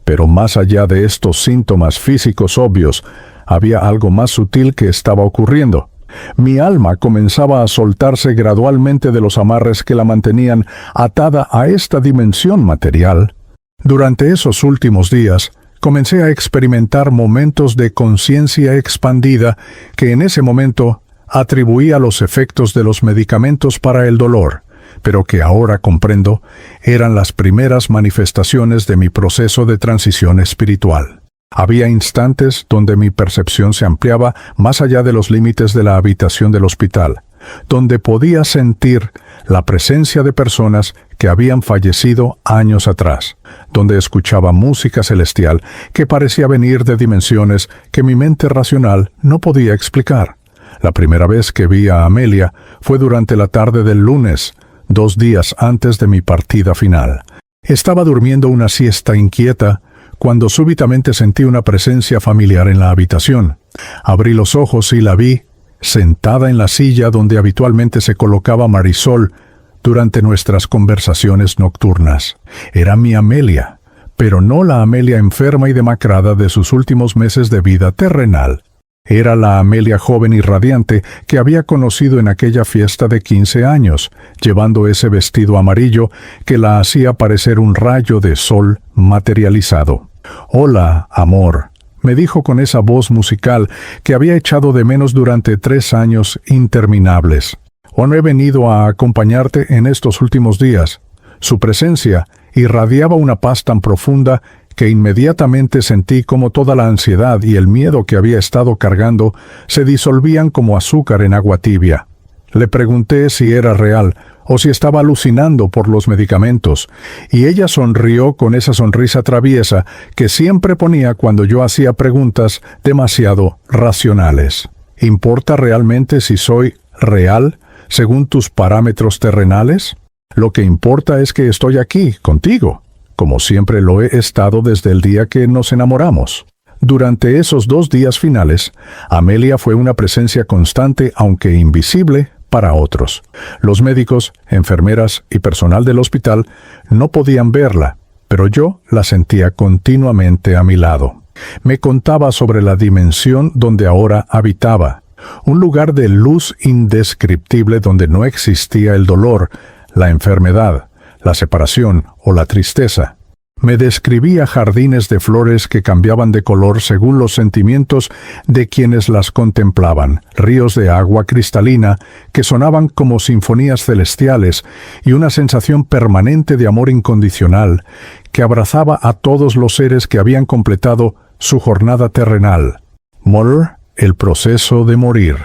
S1: Pero más allá de estos síntomas físicos obvios, había algo más sutil que estaba ocurriendo. Mi alma comenzaba a soltarse gradualmente de los amarres que la mantenían atada a esta dimensión material. Durante esos últimos días, comencé a experimentar momentos de conciencia expandida que en ese momento atribuía a los efectos de los medicamentos para el dolor, pero que ahora comprendo eran las primeras manifestaciones de mi proceso de transición espiritual. Había instantes donde mi percepción se ampliaba más allá de los límites de la habitación del hospital, donde podía sentir la presencia de personas que habían fallecido años atrás, donde escuchaba música celestial que parecía venir de dimensiones que mi mente racional no podía explicar. La primera vez que vi a Amelia fue durante la tarde del lunes, 2 días antes de mi partida final. Estaba durmiendo una siesta inquieta cuando súbitamente sentí una presencia familiar en la habitación. Abrí los ojos y la vi sentada en la silla donde habitualmente se colocaba Marisol durante nuestras conversaciones nocturnas. Era mi Amelia, pero no la Amelia enferma y demacrada de sus últimos meses de vida terrenal. Era la Amelia joven y radiante que había conocido en aquella fiesta de 15 años, llevando ese vestido amarillo que la hacía parecer un rayo de sol materializado. «Hola, amor», me dijo con esa voz musical que había echado de menos durante 3 años interminables. «Hoy no he venido a acompañarte en estos últimos días». Su presencia irradiaba una paz tan profunda que inmediatamente sentí como toda la ansiedad y el miedo que había estado cargando se disolvían como azúcar en agua tibia. Le pregunté si era real o si estaba alucinando por los medicamentos, y ella sonrió con esa sonrisa traviesa que siempre ponía cuando yo hacía preguntas demasiado racionales. ¿Importa realmente si soy real según tus parámetros terrenales? Lo que importa es que estoy aquí, contigo, como siempre lo he estado desde el día que nos enamoramos. Durante esos 2 días finales, Amelia fue una presencia constante, aunque invisible, para otros. Los médicos, enfermeras y personal del hospital no podían verla, pero yo la sentía continuamente a mi lado. Me contaba sobre la dimensión donde ahora habitaba, un lugar de luz indescriptible donde no existía el dolor, la enfermedad, la separación o la tristeza. Me describía jardines de flores que cambiaban de color según los sentimientos de quienes las contemplaban, ríos de agua cristalina que sonaban como sinfonías celestiales y una sensación permanente de amor incondicional que abrazaba a todos los seres que habían completado su jornada terrenal. «Morir, el proceso de morir»,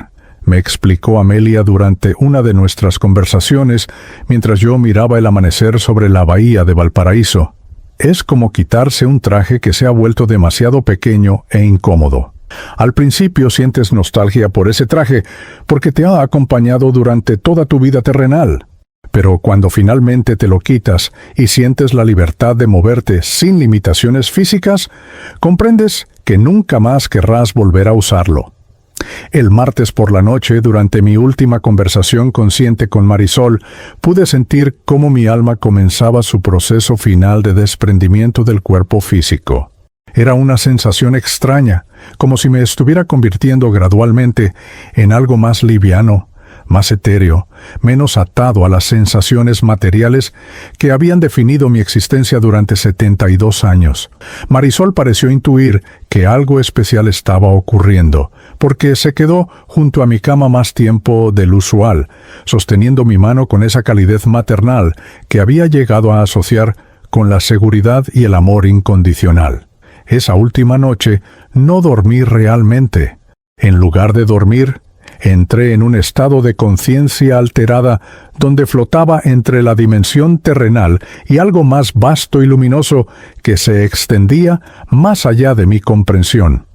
S1: me explicó Amelia durante una de nuestras conversaciones mientras yo miraba el amanecer sobre la bahía de Valparaíso. Es como quitarse un traje que se ha vuelto demasiado pequeño e incómodo. Al principio sientes nostalgia por ese traje porque te ha acompañado durante toda tu vida terrenal. Pero cuando finalmente te lo quitas y sientes la libertad de moverte sin limitaciones físicas, comprendes que nunca más querrás volver a usarlo. El martes por la noche, durante mi última conversación consciente con Marisol, pude sentir cómo mi alma comenzaba su proceso final de desprendimiento del cuerpo físico. Era una sensación extraña, como si me estuviera convirtiendo gradualmente en algo más liviano, más etéreo, menos atado a las sensaciones materiales que habían definido mi existencia durante 72 años. Marisol pareció intuir que algo especial estaba ocurriendo, porque se quedó junto a mi cama más tiempo del usual, sosteniendo mi mano con esa calidez maternal que había llegado a asociar con la seguridad y el amor incondicional. Esa última noche no dormí realmente. En lugar de dormir, entré en un estado de conciencia alterada donde flotaba entre la dimensión terrenal y algo más vasto y luminoso que se extendía más allá de mi comprensión.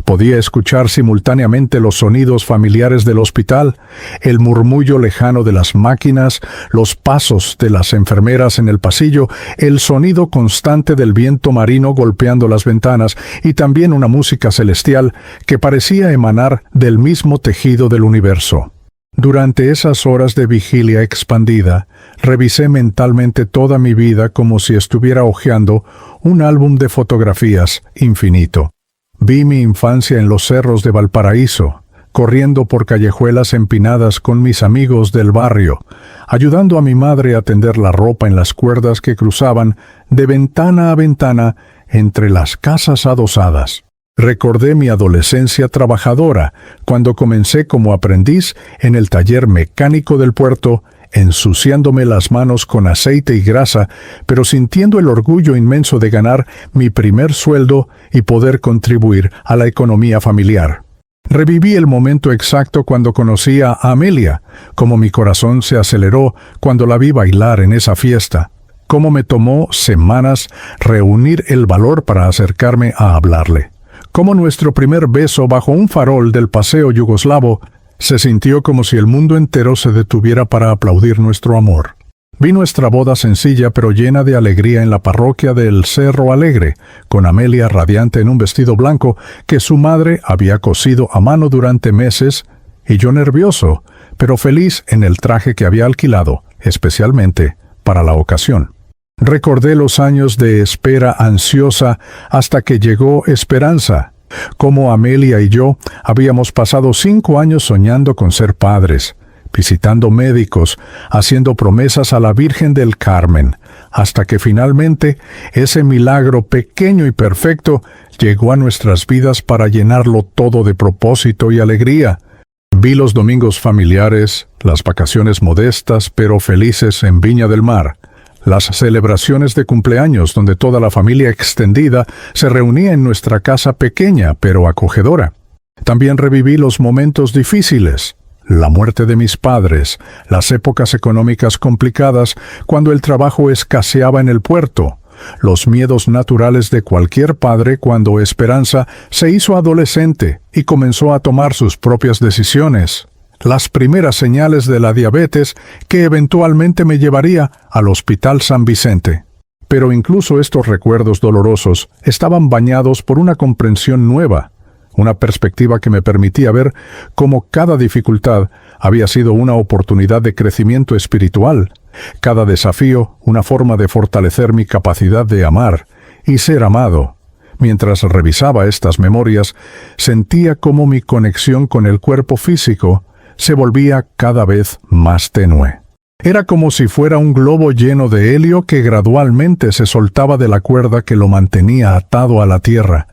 S1: Podía escuchar simultáneamente los sonidos familiares del hospital, el murmullo lejano de las máquinas, los pasos de las enfermeras en el pasillo, el sonido constante del viento marino golpeando las ventanas y también una música celestial que parecía emanar del mismo tejido del universo. Durante esas horas de vigilia expandida, revisé mentalmente toda mi vida como si estuviera hojeando un álbum de fotografías infinito. Vi mi infancia en los cerros de Valparaíso, corriendo por callejuelas empinadas con mis amigos del barrio, ayudando a mi madre a tender la ropa en las cuerdas que cruzaban de ventana a ventana entre las casas adosadas. Recordé mi adolescencia trabajadora, cuando comencé como aprendiz en el taller mecánico del puerto, ensuciándome las manos con aceite y grasa, pero sintiendo el orgullo inmenso de ganar mi primer sueldo y poder contribuir a la economía familiar. Reviví el momento exacto cuando conocí a Amelia, cómo mi corazón se aceleró cuando la vi bailar en esa fiesta, cómo me tomó semanas reunir el valor para acercarme a hablarle, cómo nuestro primer beso bajo un farol del paseo yugoslavo se sintió como si el mundo entero se detuviera para aplaudir nuestro amor. Vi nuestra boda sencilla pero llena de alegría en la parroquia del Cerro Alegre, con Amelia radiante en un vestido blanco que su madre había cosido a mano durante meses, y yo nervioso, pero feliz en el traje que había alquilado, especialmente para la ocasión. Recordé los años de espera ansiosa hasta que llegó Esperanza. Como Amelia y yo habíamos pasado 5 años soñando con ser padres, visitando médicos, haciendo promesas a la Virgen del Carmen, hasta que finalmente ese milagro pequeño y perfecto llegó a nuestras vidas para llenarlo todo de propósito y alegría. Vi los domingos familiares, las vacaciones modestas pero felices en Viña del Mar, las celebraciones de cumpleaños donde toda la familia extendida se reunía en nuestra casa pequeña pero acogedora. También reviví los momentos difíciles, la muerte de mis padres, las épocas económicas complicadas cuando el trabajo escaseaba en el puerto, los miedos naturales de cualquier padre cuando Esperanza se hizo adolescente y comenzó a tomar sus propias decisiones, las primeras señales de la diabetes que eventualmente me llevaría al Hospital San Vicente. Pero incluso estos recuerdos dolorosos estaban bañados por una comprensión nueva, una perspectiva que me permitía ver cómo cada dificultad había sido una oportunidad de crecimiento espiritual, cada desafío una forma de fortalecer mi capacidad de amar y ser amado. Mientras revisaba estas memorias, sentía cómo mi conexión con el cuerpo físico se volvía cada vez más tenue. Era como si fuera un globo lleno de helio que gradualmente se soltaba de la cuerda que lo mantenía atado a la tierra.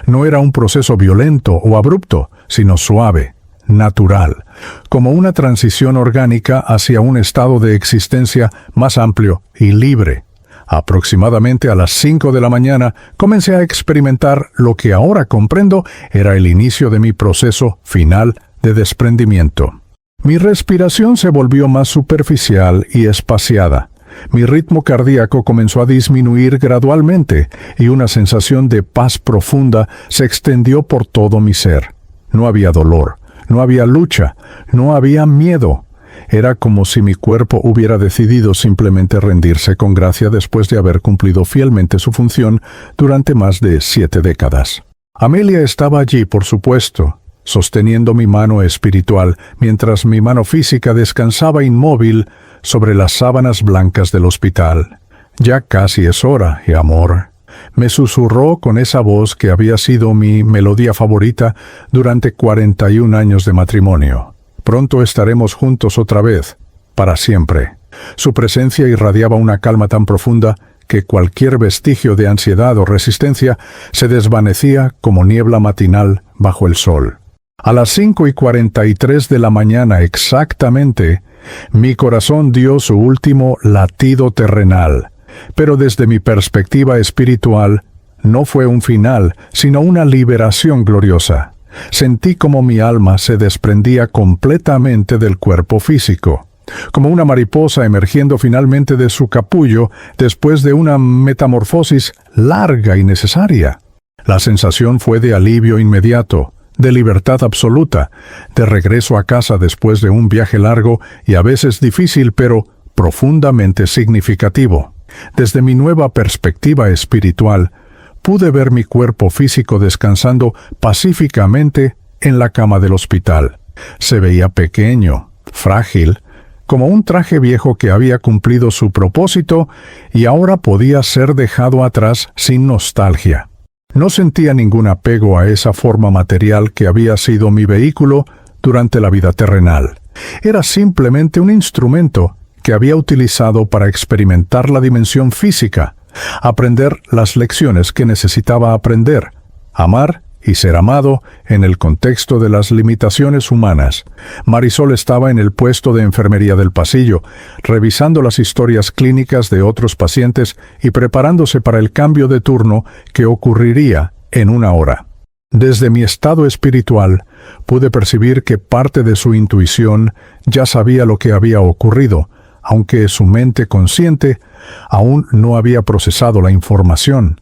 S1: No era un proceso violento o abrupto, sino suave, natural, como una transición orgánica hacia un estado de existencia más amplio y libre. Aproximadamente a las 5 de la mañana comencé a experimentar lo que ahora comprendo era el inicio de mi proceso final de desprendimiento. Mi respiración se volvió más superficial y espaciada. Mi ritmo cardíaco comenzó a disminuir gradualmente y una sensación de paz profunda se extendió por todo mi ser. No había dolor, no había lucha, no había miedo. Era como si mi cuerpo hubiera decidido simplemente rendirse con gracia después de haber cumplido fielmente su función durante más de 7 décadas. Amelia estaba allí, por supuesto, sosteniendo mi mano espiritual, mientras mi mano física descansaba inmóvil sobre las sábanas blancas del hospital. «Ya casi es hora, amor», me susurró con esa voz que había sido mi melodía favorita durante 41 años de matrimonio. «Pronto estaremos juntos otra vez, para siempre». Su presencia irradiaba una calma tan profunda que cualquier vestigio de ansiedad o resistencia se desvanecía como niebla matinal bajo el sol. A las 5:43 de la mañana exactamente, mi corazón dio su último latido terrenal, pero desde mi perspectiva espiritual, no fue un final, sino una liberación gloriosa. Sentí como mi alma se desprendía completamente del cuerpo físico, como una mariposa emergiendo finalmente de su capullo después de una metamorfosis larga y necesaria. La sensación fue de alivio inmediato, de libertad absoluta, de regreso a casa después de un viaje largo y a veces difícil, pero profundamente significativo. Desde mi nueva perspectiva espiritual, pude ver mi cuerpo físico descansando pacíficamente en la cama del hospital. Se veía pequeño, frágil, como un traje viejo que había cumplido su propósito y ahora podía ser dejado atrás sin nostalgia. No sentía ningún apego a esa forma material que había sido mi vehículo durante la vida terrenal. Era simplemente un instrumento que había utilizado para experimentar la dimensión física, aprender las lecciones que necesitaba aprender, amar y ser amado en el contexto de las limitaciones humanas. Marisol estaba en el puesto de enfermería del pasillo, revisando las historias clínicas de otros pacientes y preparándose para el cambio de turno que ocurriría en 1 hora. Desde mi estado espiritual, pude percibir que parte de su intuición ya sabía lo que había ocurrido, aunque su mente consciente aún no había procesado la información.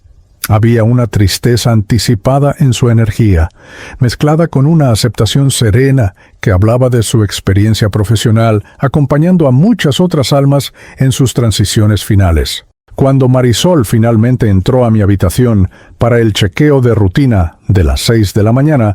S1: Había una tristeza anticipada en su energía, mezclada con una aceptación serena que hablaba de su experiencia profesional, acompañando a muchas otras almas en sus transiciones finales. Cuando Marisol finalmente entró a mi habitación para el chequeo de rutina de las 6 de la mañana,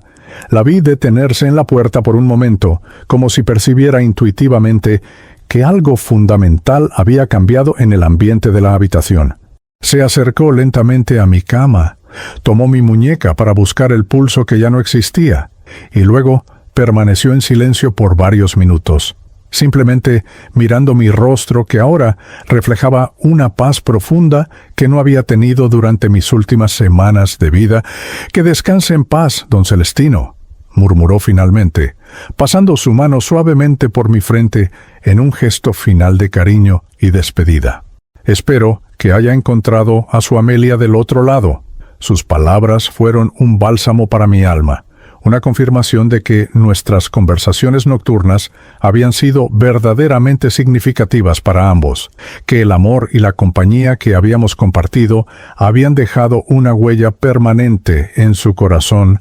S1: la vi detenerse en la puerta por un momento, como si percibiera intuitivamente que algo fundamental había cambiado en el ambiente de la habitación. Se acercó lentamente a mi cama, tomó mi muñeca para buscar el pulso que ya no existía, y luego permaneció en silencio por varios minutos, simplemente mirando mi rostro que ahora reflejaba una paz profunda que no había tenido durante mis últimas semanas de vida. «Que descanse en paz, don Celestino», murmuró finalmente, pasando su mano suavemente por mi frente en un gesto final de cariño y despedida. «Espero que haya encontrado a su Amelia del otro lado». Sus palabras fueron un bálsamo para mi alma, una confirmación de que nuestras conversaciones nocturnas habían sido verdaderamente significativas para ambos, que el amor y la compañía que habíamos compartido habían dejado una huella permanente en su corazón,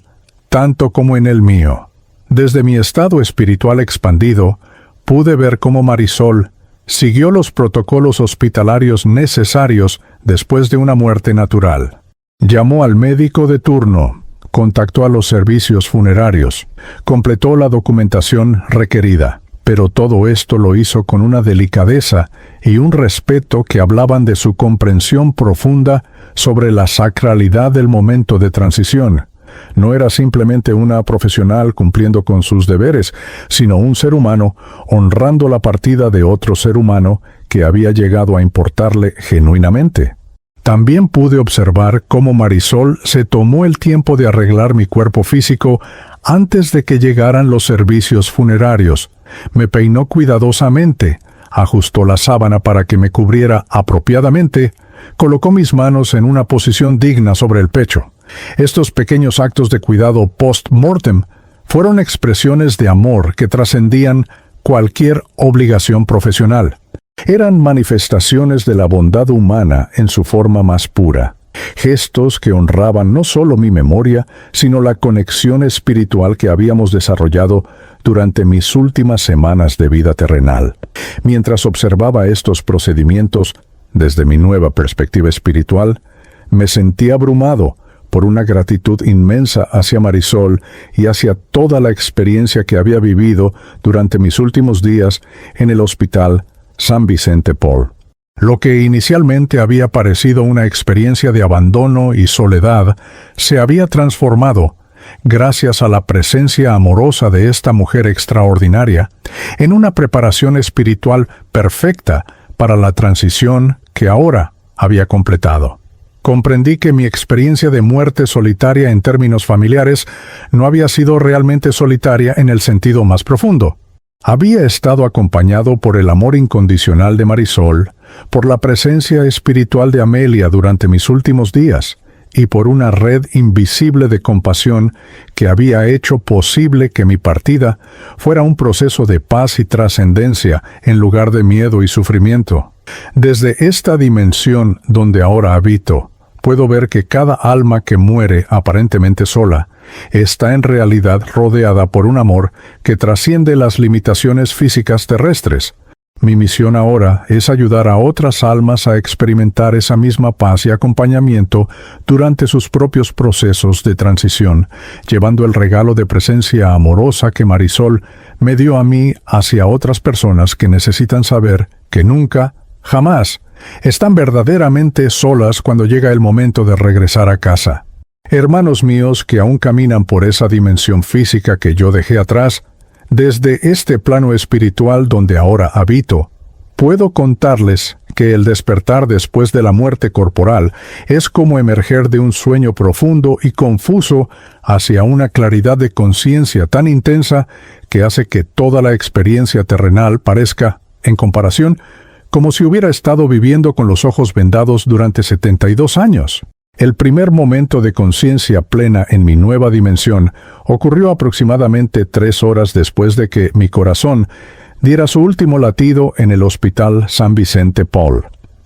S1: tanto como en el mío. Desde mi estado espiritual expandido, pude ver cómo Marisol siguió los protocolos hospitalarios necesarios después de una muerte natural. Llamó al médico de turno, contactó a los servicios funerarios, completó la documentación requerida, pero todo esto lo hizo con una delicadeza y un respeto que hablaban de su comprensión profunda sobre la sacralidad del momento de transición. No era simplemente una profesional cumpliendo con sus deberes, sino un ser humano honrando la partida de otro ser humano que había llegado a importarle genuinamente. También pude observar cómo Marisol se tomó el tiempo de arreglar mi cuerpo físico antes de que llegaran los servicios funerarios. Me peinó cuidadosamente, ajustó la sábana para que me cubriera apropiadamente, colocó mis manos en una posición digna sobre el pecho. Estos pequeños actos de cuidado post-mortem fueron expresiones de amor que trascendían cualquier obligación profesional. Eran manifestaciones de la bondad humana en su forma más pura. Gestos que honraban no solo mi memoria, sino la conexión espiritual que habíamos desarrollado durante mis últimas semanas de vida terrenal. Mientras observaba estos procedimientos, desde mi nueva perspectiva espiritual, me sentí abrumado por una gratitud inmensa hacia Marisol y hacia toda la experiencia que había vivido durante mis últimos días en el Hospital San Vicente Paul. Lo que inicialmente había parecido una experiencia de abandono y soledad se había transformado, gracias a la presencia amorosa de esta mujer extraordinaria, en una preparación espiritual perfecta para la transición que ahora había completado. Comprendí que mi experiencia de muerte solitaria en términos familiares no había sido realmente solitaria en el sentido más profundo. Había estado acompañado por el amor incondicional de Marisol, por la presencia espiritual de Amelia durante mis últimos días, y por una red invisible de compasión que había hecho posible que mi partida fuera un proceso de paz y trascendencia en lugar de miedo y sufrimiento. Desde esta dimensión donde ahora habito, puedo ver que cada alma que muere aparentemente sola está en realidad rodeada por un amor que trasciende las limitaciones físicas terrestres. Mi misión ahora es ayudar a otras almas a experimentar esa misma paz y acompañamiento durante sus propios procesos de transición, llevando el regalo de presencia amorosa que Marisol me dio a mí hacia otras personas que necesitan saber que nunca, jamás, están verdaderamente solas cuando llega el momento de regresar a casa. Hermanos míos que aún caminan por esa dimensión física que yo dejé atrás, desde este plano espiritual donde ahora habito, puedo contarles que el despertar después de la muerte corporal es como emerger de un sueño profundo y confuso hacia una claridad de conciencia tan intensa que hace que toda la experiencia terrenal parezca, en comparación, como si hubiera estado viviendo con los ojos vendados durante 72 años. El primer momento de conciencia plena en mi nueva dimensión ocurrió aproximadamente 3 horas después de que mi corazón diera su último latido en el Hospital San Vicente Paul.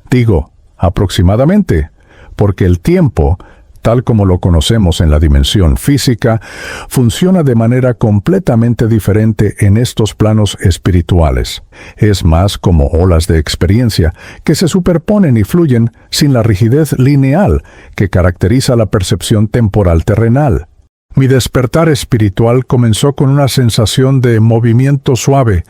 S1: Digo, aproximadamente, porque el tiempo, tal como lo conocemos en la dimensión física, funciona de manera completamente diferente en estos planos espirituales. Es más como olas de experiencia que se superponen y fluyen sin la rigidez lineal que caracteriza la percepción temporal terrenal. Mi despertar espiritual comenzó con una sensación de movimiento suave,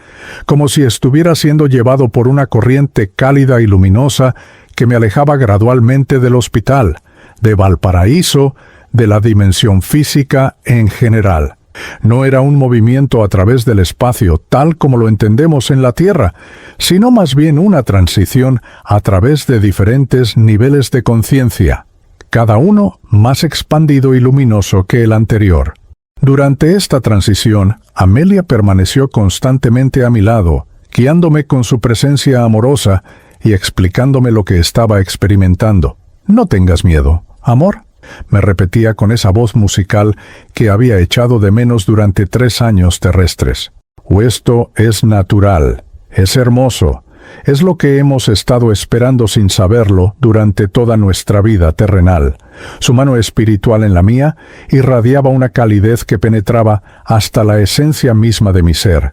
S1: como si estuviera siendo llevado por una corriente cálida y luminosa que me alejaba gradualmente del hospital, de Valparaíso, de la dimensión física en general. No era un movimiento a través del espacio tal como lo entendemos en la Tierra, sino más bien una transición a través de diferentes niveles de conciencia, cada uno más expandido y luminoso que el anterior. Durante esta transición, Amelia permaneció constantemente a mi lado, guiándome con su presencia amorosa y explicándome lo que estaba experimentando. «No tengas miedo, amor», me repetía con esa voz musical que había echado de menos durante 3 años terrestres. «Esto es natural, es hermoso, es lo que hemos estado esperando sin saberlo durante toda nuestra vida terrenal». Su mano espiritual en la mía irradiaba una calidez que penetraba hasta la esencia misma de mi ser,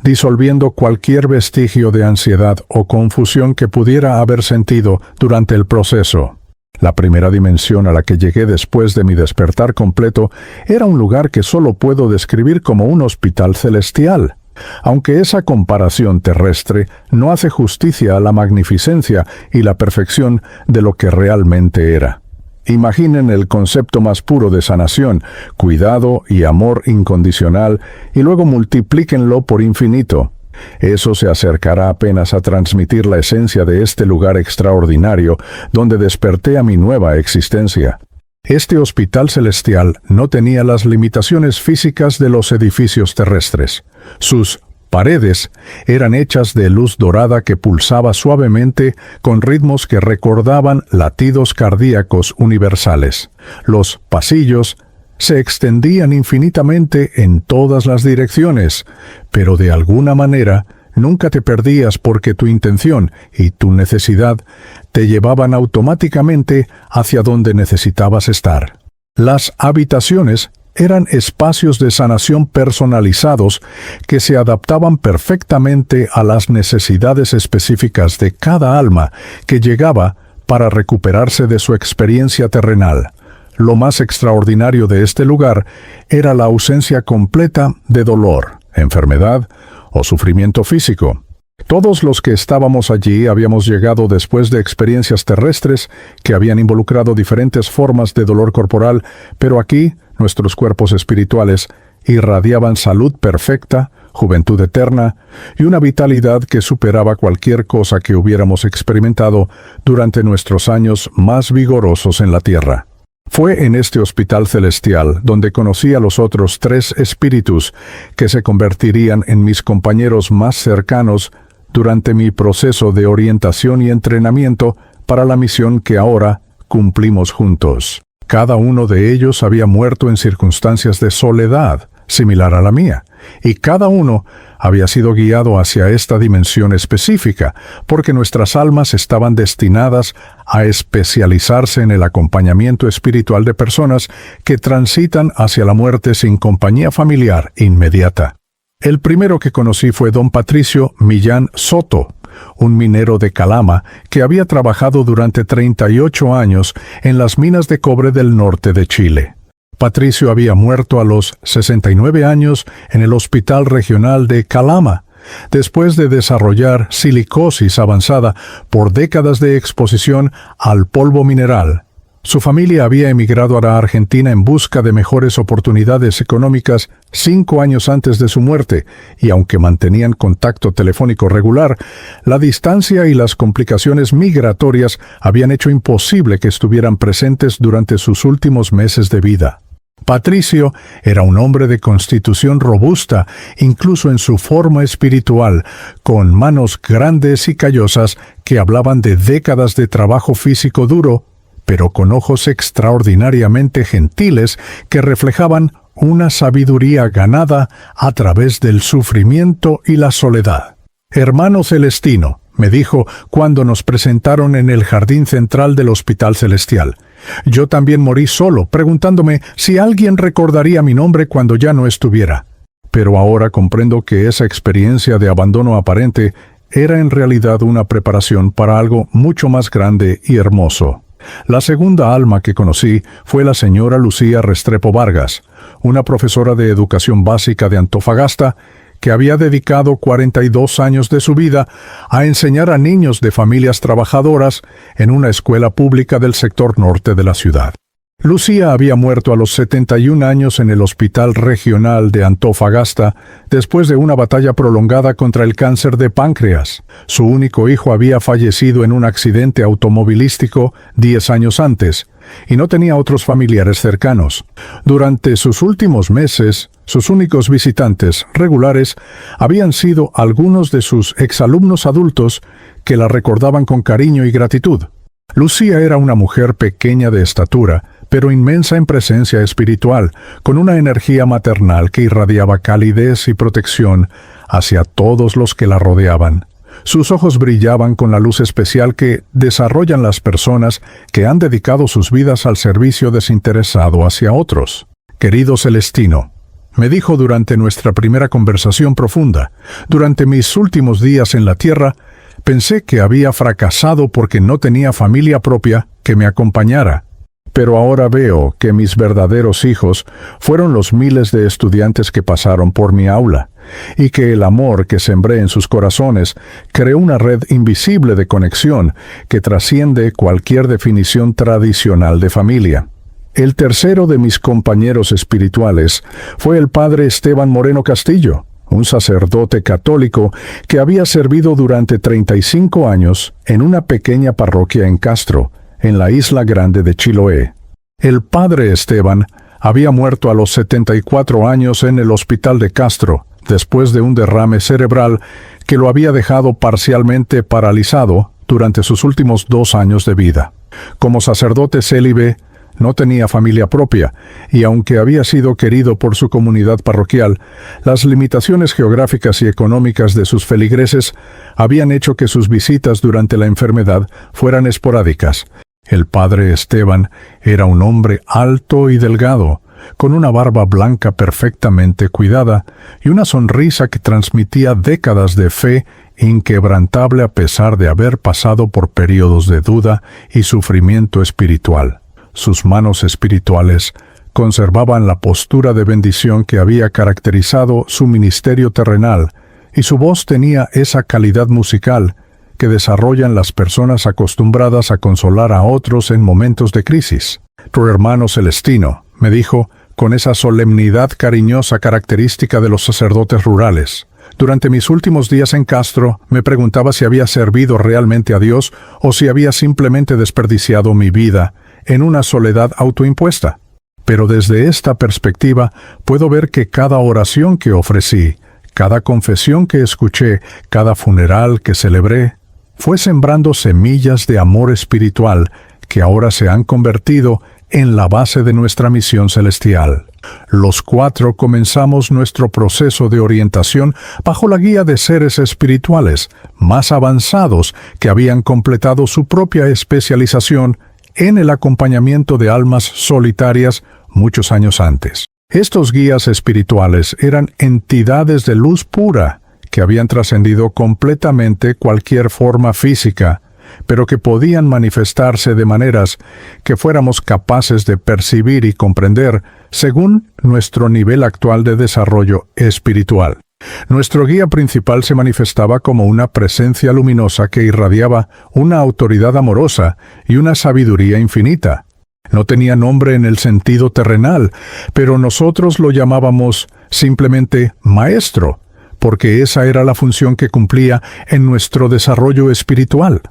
S1: disolviendo cualquier vestigio de ansiedad o confusión que pudiera haber sentido durante el proceso. La primera dimensión a la que llegué después de mi despertar completo era un lugar que solo puedo describir como un hospital celestial, aunque esa comparación terrestre no hace justicia a la magnificencia y la perfección de lo que realmente era. Imaginen el concepto más puro de sanación, cuidado y amor incondicional, y luego multiplíquenlo por infinito. Eso se acercará apenas a transmitir la esencia de este lugar extraordinario donde desperté a mi nueva existencia. Este hospital celestial no tenía las limitaciones físicas de los edificios terrestres. Sus paredes eran hechas de luz dorada que pulsaba suavemente con ritmos que recordaban latidos cardíacos universales. Los pasillos se extendían infinitamente en todas las direcciones, pero de alguna manera Nunca te perdías porque tu intención y tu necesidad te llevaban automáticamente hacia donde necesitabas estar. Las habitaciones eran espacios de sanación personalizados que se adaptaban perfectamente a las necesidades específicas de cada alma que llegaba para recuperarse de su experiencia terrenal. Lo más extraordinario de este lugar era la ausencia completa de dolor, enfermedad o sufrimiento físico. Todos los que estábamos allí habíamos llegado después de experiencias terrestres que habían involucrado diferentes formas de dolor corporal, pero aquí nuestros cuerpos espirituales irradiaban salud perfecta, juventud eterna y una vitalidad que superaba cualquier cosa que hubiéramos experimentado durante nuestros años más vigorosos en la tierra. Fue en este hospital celestial donde conocí a los otros 3 espíritus que se convertirían en mis compañeros más cercanos durante mi proceso de orientación y entrenamiento para la misión que ahora cumplimos juntos. Cada uno de ellos había muerto en circunstancias de soledad, similar a la mía, y cada uno había sido guiado hacia esta dimensión específica, porque nuestras almas estaban destinadas a especializarse en el acompañamiento espiritual de personas que transitan hacia la muerte sin compañía familiar inmediata. El primero que conocí fue don Patricio Millán Soto, un minero de Calama que había trabajado durante 38 años en las minas de cobre del norte de Chile. Patricio había muerto a los 69 años en el Hospital Regional de Calama, después de desarrollar silicosis avanzada por décadas de exposición al polvo mineral. Su familia había emigrado a la Argentina en busca de mejores oportunidades económicas 5 años antes de su muerte, y aunque mantenían contacto telefónico regular, la distancia y las complicaciones migratorias habían hecho imposible que estuvieran presentes durante sus últimos meses de vida. Patricio era un hombre de constitución robusta, incluso en su forma espiritual, con manos grandes y callosas que hablaban de décadas de trabajo físico duro, pero con ojos extraordinariamente gentiles que reflejaban una sabiduría ganada a través del sufrimiento y la soledad. «Hermano Celestino», me dijo cuando nos presentaron en el jardín central del Hospital Celestial. Yo también morí solo, preguntándome si alguien recordaría mi nombre cuando ya no estuviera. Pero ahora comprendo que esa experiencia de abandono aparente era en realidad una preparación para algo mucho más grande y hermoso. La segunda alma que conocí fue la señora Lucía Restrepo Vargas, una profesora de educación básica de Antofagasta, que había dedicado 42 años de su vida a enseñar a niños de familias trabajadoras en una escuela pública del sector norte de la ciudad. Lucía había muerto a los 71 años en el Hospital Regional de Antofagasta después de una batalla prolongada contra el cáncer de páncreas. Su único hijo había fallecido en un accidente automovilístico 10 años antes, y no tenía otros familiares cercanos. Durante sus últimos meses, sus únicos visitantes regulares habían sido algunos de sus exalumnos adultos que la recordaban con cariño y gratitud. Lucía era una mujer pequeña de estatura, pero inmensa en presencia espiritual, con una energía maternal que irradiaba calidez y protección hacia todos los que la rodeaban. Sus ojos brillaban con la luz especial que desarrollan las personas que han dedicado sus vidas al servicio desinteresado hacia otros. «Querido Celestino», me dijo durante nuestra primera conversación profunda, «durante mis últimos días en la tierra, pensé que había fracasado porque no tenía familia propia que me acompañara. Pero ahora veo que mis verdaderos hijos fueron los miles de estudiantes que pasaron por mi aula, y que el amor que sembré en sus corazones creó una red invisible de conexión que trasciende cualquier definición tradicional de familia. El tercero de mis compañeros espirituales fue el padre Esteban Moreno Castillo, un sacerdote católico que había servido durante 35 años en una pequeña parroquia en Castro, en la isla grande de Chiloé. El padre Esteban había muerto a los 74 años en el hospital de Castro, después de un derrame cerebral que lo había dejado parcialmente paralizado durante sus últimos 2 años de vida. Como sacerdote célibe, No tenía familia propia, y aunque había sido querido por su comunidad parroquial, las limitaciones geográficas y económicas de sus feligreses habían hecho que sus visitas durante la enfermedad fueran esporádicas. El padre Esteban era un hombre alto y delgado, con una barba blanca perfectamente cuidada y una sonrisa que transmitía décadas de fe inquebrantable a pesar de haber pasado por periodos de duda y sufrimiento espiritual. Sus manos espirituales conservaban la postura de bendición que había caracterizado su ministerio terrenal, y su voz tenía esa calidad musical que desarrollan las personas acostumbradas a consolar a otros en momentos de crisis. «Tu hermano Celestino», me dijo, con esa solemnidad cariñosa característica de los sacerdotes rurales. Durante mis últimos días en Castro, me preguntaba si había servido realmente a Dios o si había simplemente desperdiciado mi vida en una soledad autoimpuesta. Pero desde esta perspectiva puedo ver que cada oración que ofrecí, cada confesión que escuché, cada funeral que celebré, fue sembrando semillas de amor espiritual que ahora se han convertido en la base de nuestra misión celestial. Los 4 comenzamos nuestro proceso de orientación bajo la guía de seres espirituales más avanzados que habían completado su propia especialización en el acompañamiento de almas solitarias muchos años antes. Estos guías espirituales eran entidades de luz pura que habían trascendido completamente cualquier forma física, pero que podían manifestarse de maneras que fuéramos capaces de percibir y comprender según nuestro nivel actual de desarrollo espiritual. Nuestro guía principal se manifestaba como una presencia luminosa que irradiaba una autoridad amorosa y una sabiduría infinita. No tenía nombre en el sentido terrenal, pero nosotros lo llamábamos simplemente Maestro, porque esa era la función que cumplía en nuestro desarrollo espiritual.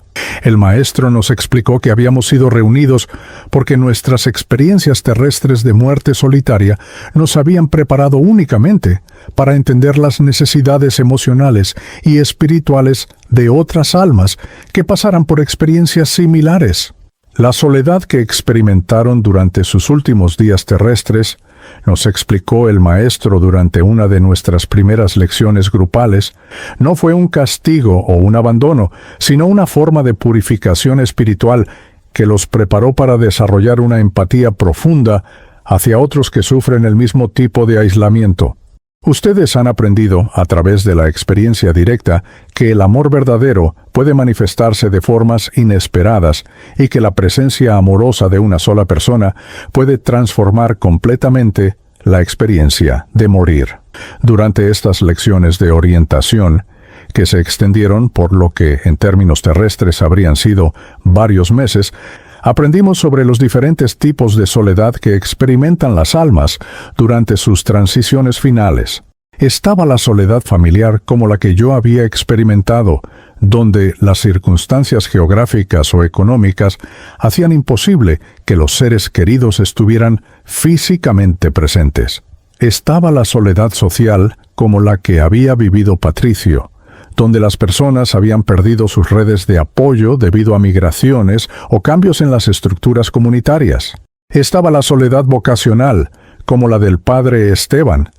S1: El Maestro nos explicó que habíamos sido reunidos porque nuestras experiencias terrestres de muerte solitaria nos habían preparado únicamente para entender las necesidades emocionales y espirituales de otras almas que pasaran por experiencias similares. La soledad que experimentaron durante sus últimos días terrestres, nos explicó el Maestro durante una de nuestras primeras lecciones grupales, no fue un castigo o un abandono, sino una forma de purificación espiritual que los preparó para desarrollar una empatía profunda hacia otros que sufren el mismo tipo de aislamiento. Ustedes han aprendido, a través de la experiencia directa, que el amor verdadero puede manifestarse de formas inesperadas y que la presencia amorosa de una sola persona puede transformar completamente la experiencia de morir. Durante estas lecciones de orientación, que se extendieron por lo que en términos terrestres habrían sido varios meses, aprendimos sobre los diferentes tipos de soledad que experimentan las almas durante sus transiciones finales. Estaba la soledad familiar como la que yo había experimentado, donde las circunstancias geográficas o económicas hacían imposible que los seres queridos estuvieran físicamente presentes. Estaba la soledad social como la que había vivido Patricio, donde las personas habían perdido sus redes de apoyo debido a migraciones o cambios en las estructuras comunitarias. Estaba la soledad vocacional, como la del padre Esteban,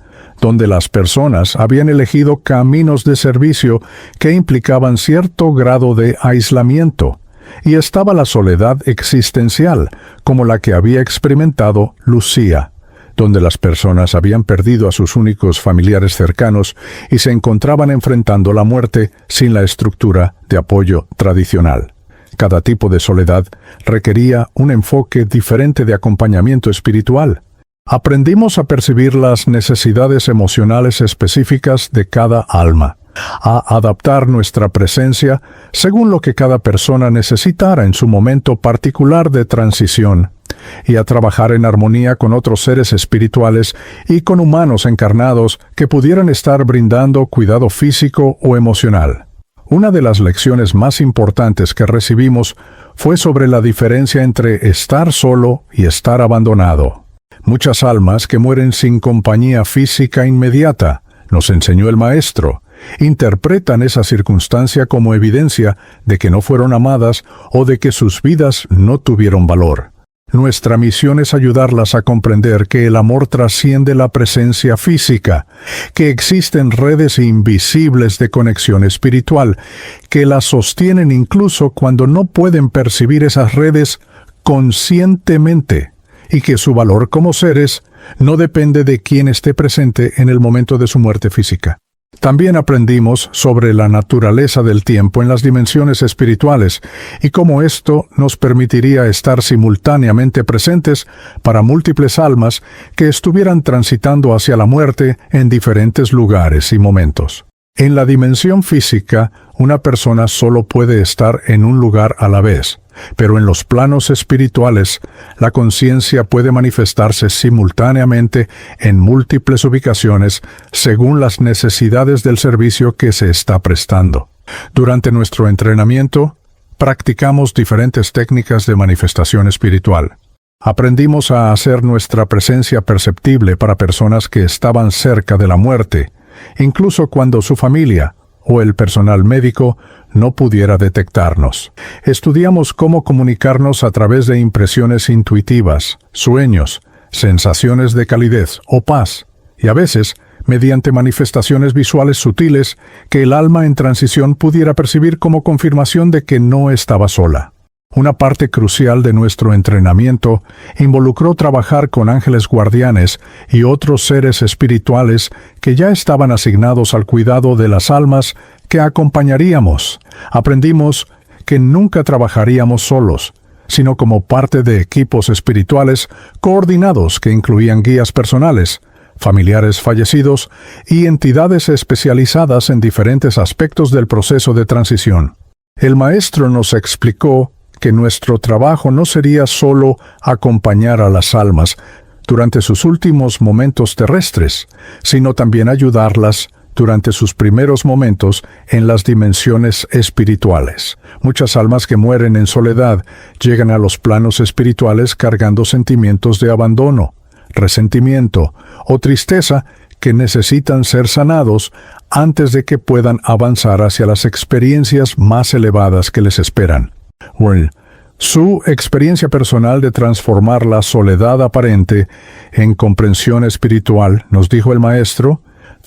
S1: donde las personas habían elegido caminos de servicio que implicaban cierto grado de aislamiento. Y estaba la soledad existencial, como la que había experimentado Lucía, donde las personas habían perdido a sus únicos familiares cercanos y se encontraban enfrentando la muerte sin la estructura de apoyo tradicional. Cada tipo de soledad requería un enfoque diferente de acompañamiento espiritual. Aprendimos a percibir las necesidades emocionales específicas de cada alma, a adaptar nuestra presencia según lo que cada persona necesitara en su momento particular de transición, y a trabajar en armonía con otros seres espirituales y con humanos encarnados que pudieran estar brindando cuidado físico o emocional. Una de las lecciones más importantes que recibimos fue sobre la diferencia entre estar solo y estar abandonado. Muchas almas que mueren sin compañía física inmediata, nos enseñó el Maestro, interpretan esa circunstancia como evidencia de que no fueron amadas o de que sus vidas no tuvieron valor. Nuestra misión es ayudarlas a comprender que el amor trasciende la presencia física, que existen redes invisibles de conexión espiritual, que las sostienen incluso cuando no pueden percibir esas redes conscientemente, y que su valor como seres no depende de quién esté presente en el momento de su muerte física. También aprendimos sobre la naturaleza del tiempo en las dimensiones espirituales y cómo esto nos permitiría estar simultáneamente presentes para múltiples almas que estuvieran transitando hacia la muerte en diferentes lugares y momentos. En la dimensión física, una persona solo puede estar en un lugar a la vez, pero en los planos espirituales, la conciencia puede manifestarse simultáneamente en múltiples ubicaciones según las necesidades del servicio que se está prestando. Durante nuestro entrenamiento, practicamos diferentes técnicas de manifestación espiritual. Aprendimos a hacer nuestra presencia perceptible para personas que estaban cerca de la muerte, incluso cuando su familia o el personal médico no pudiera detectarnos. Estudiamos cómo comunicarnos a través de impresiones intuitivas, sueños, sensaciones de calidez o paz, y a veces mediante manifestaciones visuales sutiles que el alma en transición pudiera percibir como confirmación de que no estaba sola. Una parte crucial de nuestro entrenamiento involucró trabajar con ángeles guardianes y otros seres espirituales que ya estaban asignados al cuidado de las almas que acompañaríamos. Aprendimos que nunca trabajaríamos solos, sino como parte de equipos espirituales coordinados que incluían guías personales, familiares fallecidos y entidades especializadas en diferentes aspectos del proceso de transición. El maestro nos explicó que nuestro trabajo no sería solo acompañar a las almas durante sus últimos momentos terrestres, sino también ayudarlas durante sus primeros momentos en las dimensiones espirituales. Muchas almas que mueren en soledad llegan a los planos espirituales cargando sentimientos de abandono, resentimiento o tristeza que necesitan ser sanados antes de que puedan avanzar hacia las experiencias más elevadas que les esperan. Su experiencia personal de transformar la soledad aparente en comprensión espiritual, nos dijo el maestro,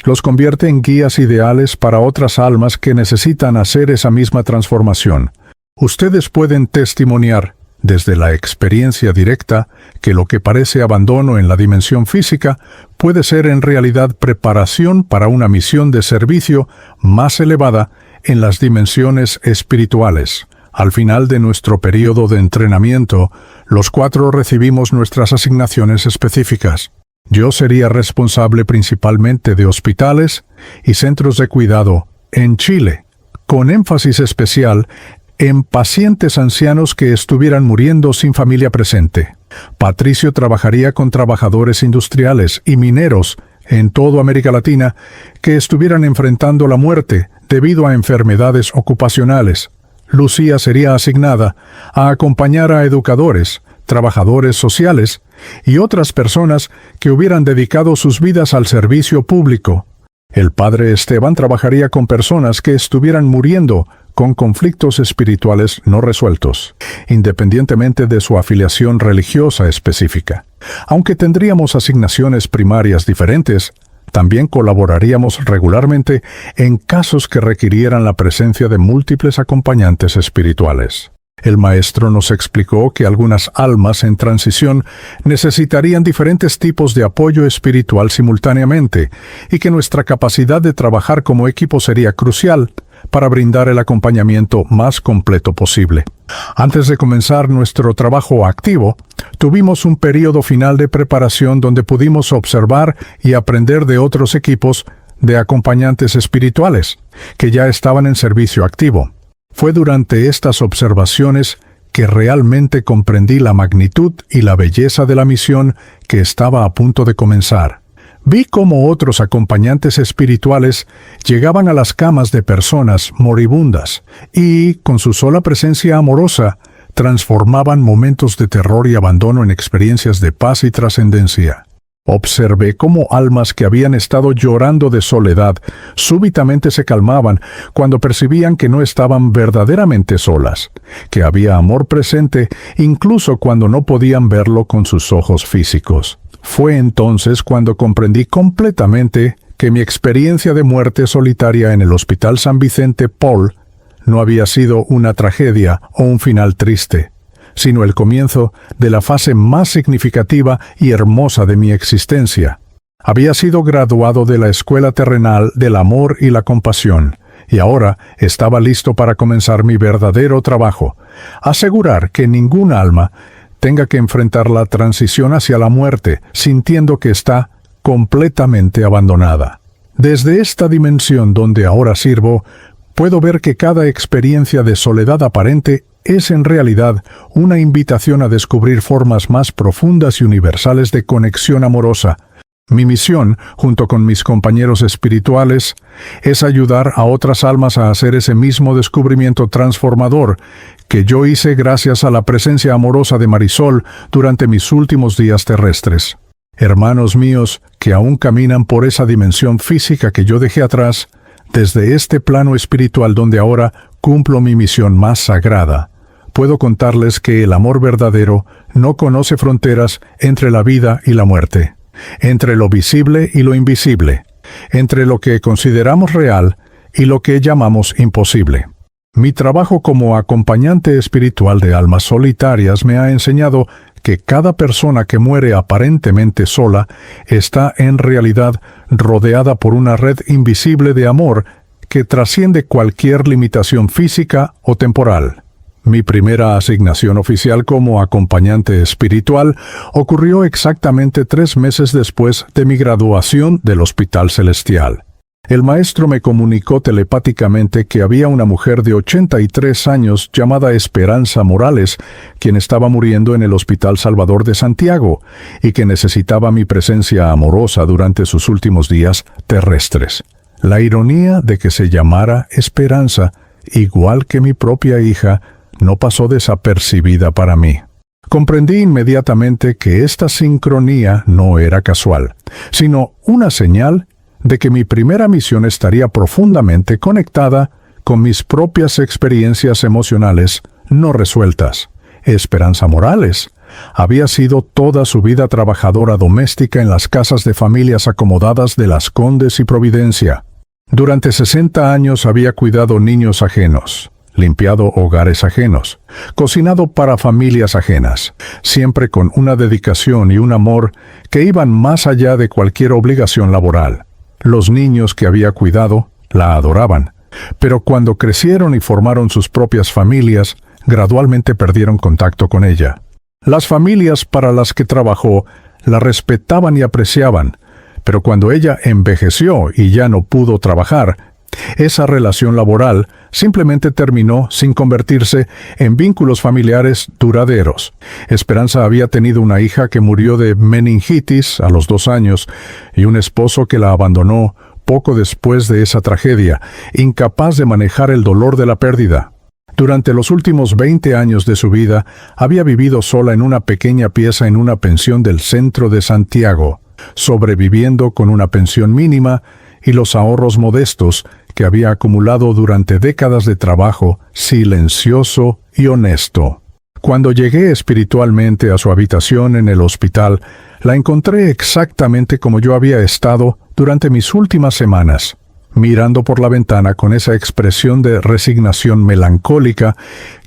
S1: los convierte en guías ideales para otras almas que necesitan hacer esa misma transformación. Ustedes pueden testimoniar, desde la experiencia directa, que lo que parece abandono en la dimensión física puede ser en realidad preparación para una misión de servicio más elevada en las dimensiones espirituales. Al final de nuestro periodo de entrenamiento, los 4 recibimos nuestras asignaciones específicas. Yo sería responsable principalmente de hospitales y centros de cuidado en Chile, con énfasis especial en pacientes ancianos que estuvieran muriendo sin familia presente. Patricio trabajaría con trabajadores industriales y mineros en toda América Latina que estuvieran enfrentando la muerte debido a enfermedades ocupacionales. Lucía sería asignada a acompañar a educadores, trabajadores sociales y otras personas que hubieran dedicado sus vidas al servicio público. El padre Esteban trabajaría con personas que estuvieran muriendo con conflictos espirituales no resueltos, independientemente de su afiliación religiosa específica. Aunque tendríamos asignaciones primarias diferentes, también colaboraríamos regularmente en casos que requirieran la presencia de múltiples acompañantes espirituales. El maestro nos explicó que algunas almas en transición necesitarían diferentes tipos de apoyo espiritual simultáneamente y que nuestra capacidad de trabajar como equipo sería crucial para brindar el acompañamiento más completo posible. Antes de comenzar nuestro trabajo activo, tuvimos un periodo final de preparación donde pudimos observar y aprender de otros equipos de acompañantes espirituales que ya estaban en servicio activo. Fue durante estas observaciones que realmente comprendí la magnitud y la belleza de la misión que estaba a punto de comenzar. Vi cómo otros acompañantes espirituales llegaban a las camas de personas moribundas y, con su sola presencia amorosa, transformaban momentos de terror y abandono en experiencias de paz y trascendencia. Observé cómo almas que habían estado llorando de soledad súbitamente se calmaban cuando percibían que no estaban verdaderamente solas, que había amor presente incluso cuando no podían verlo con sus ojos físicos. Fue entonces cuando comprendí completamente que mi experiencia de muerte solitaria en el Hospital San Vicente Paul no había sido una tragedia o un final triste, sino el comienzo de la fase más significativa y hermosa de mi existencia. Había sido graduado de la escuela terrenal del amor y la compasión, y ahora estaba listo para comenzar mi verdadero trabajo, asegurar que ningún alma tenga que enfrentar la transición hacia la muerte, sintiendo que está completamente abandonada. Desde esta dimensión donde ahora sirvo, puedo ver que cada experiencia de soledad aparente es en realidad una invitación a descubrir formas más profundas y universales de conexión amorosa. Mi misión, junto con mis compañeros espirituales, es ayudar a otras almas a hacer ese mismo descubrimiento transformador que yo hice gracias a la presencia amorosa de Marisol durante mis últimos días terrestres. Hermanos míos que aún caminan por esa dimensión física que yo dejé atrás, desde este plano espiritual donde ahora cumplo mi misión más sagrada, puedo contarles que el amor verdadero no conoce fronteras entre la vida y la muerte, entre lo visible y lo invisible, entre lo que consideramos real y lo que llamamos imposible. Mi trabajo como acompañante espiritual de almas solitarias me ha enseñado que cada persona que muere aparentemente sola está en realidad rodeada por una red invisible de amor que trasciende cualquier limitación física o temporal. Mi primera asignación oficial como acompañante espiritual ocurrió exactamente 3 meses después de mi graduación del Hospital Celestial. El maestro me comunicó telepáticamente que había una mujer de 83 años llamada Esperanza Morales, quien estaba muriendo en el Hospital Salvador de Santiago y que necesitaba mi presencia amorosa durante sus últimos días terrestres. La ironía de que se llamara Esperanza, igual que mi propia hija, no pasó desapercibida para mí. Comprendí inmediatamente que esta sincronía no era casual, sino una señal de que mi primera misión estaría profundamente conectada con mis propias experiencias emocionales no resueltas. Esperanza Morales había sido toda su vida trabajadora doméstica en las casas de familias acomodadas de Las Condes y Providencia. Durante 60 años había cuidado niños ajenos, limpiado hogares ajenos, cocinado para familias ajenas, siempre con una dedicación y un amor que iban más allá de cualquier obligación laboral. Los niños que había cuidado la adoraban, pero cuando crecieron y formaron sus propias familias, gradualmente perdieron contacto con ella. Las familias para las que trabajó la respetaban y apreciaban, pero cuando ella envejeció y ya no pudo trabajar, esa relación laboral simplemente terminó sin convertirse en vínculos familiares duraderos. Esperanza había tenido una hija que murió de meningitis a los 2 años y un esposo que la abandonó poco después de esa tragedia, incapaz de manejar el dolor de la pérdida. Durante los últimos 20 años de su vida, había vivido sola en una pequeña pieza en una pensión del centro de Santiago, sobreviviendo con una pensión mínima y los ahorros modestos que había acumulado durante décadas de trabajo silencioso y honesto. Cuando llegué espiritualmente a su habitación en el hospital, la encontré exactamente como yo había estado durante mis últimas semanas, mirando por la ventana con esa expresión de resignación melancólica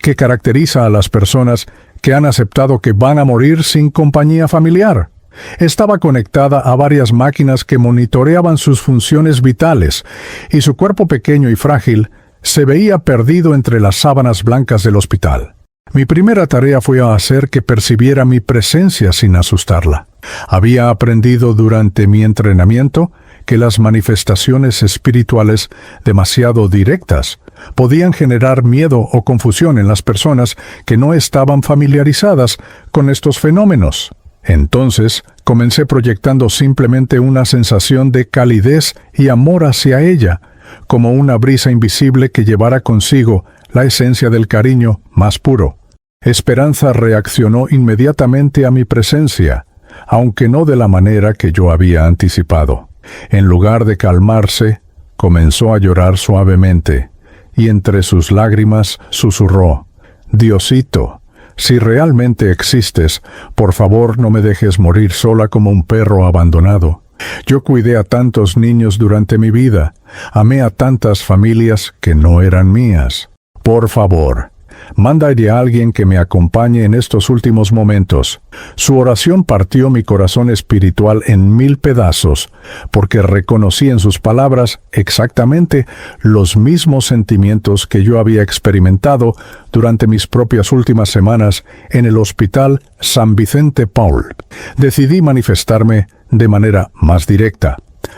S1: que caracteriza a las personas que han aceptado que van a morir sin compañía familiar. Estaba conectada a varias máquinas que monitoreaban sus funciones vitales, y su cuerpo pequeño y frágil se veía perdido entre las sábanas blancas del hospital. Mi primera tarea fue hacer que percibiera mi presencia sin asustarla. Había aprendido durante mi entrenamiento que las manifestaciones espirituales demasiado directas podían generar miedo o confusión en las personas que no estaban familiarizadas con estos fenómenos. Entonces, comencé proyectando simplemente una sensación de calidez y amor hacia ella, como una brisa invisible que llevara consigo la esencia del cariño más puro. Esperanza reaccionó inmediatamente a mi presencia. aunque no de la manera que yo había anticipado. En lugar de calmarse, comenzó a llorar suavemente, y entre sus lágrimas susurró: «Diosito, si realmente existes, por favor no me dejes morir sola como un perro abandonado. Yo cuidé a tantos niños durante mi vida, amé a tantas familias que no eran mías. Por favor, mándale a alguien que me acompañe en estos últimos momentos». Su oración partió mi corazón espiritual en 1000 pedazos, porque reconocí en sus palabras exactamente los mismos sentimientos que yo había experimentado durante mis propias últimas semanas en el Hospital San Vicente Paul. Decidí manifestarme de manera más directa,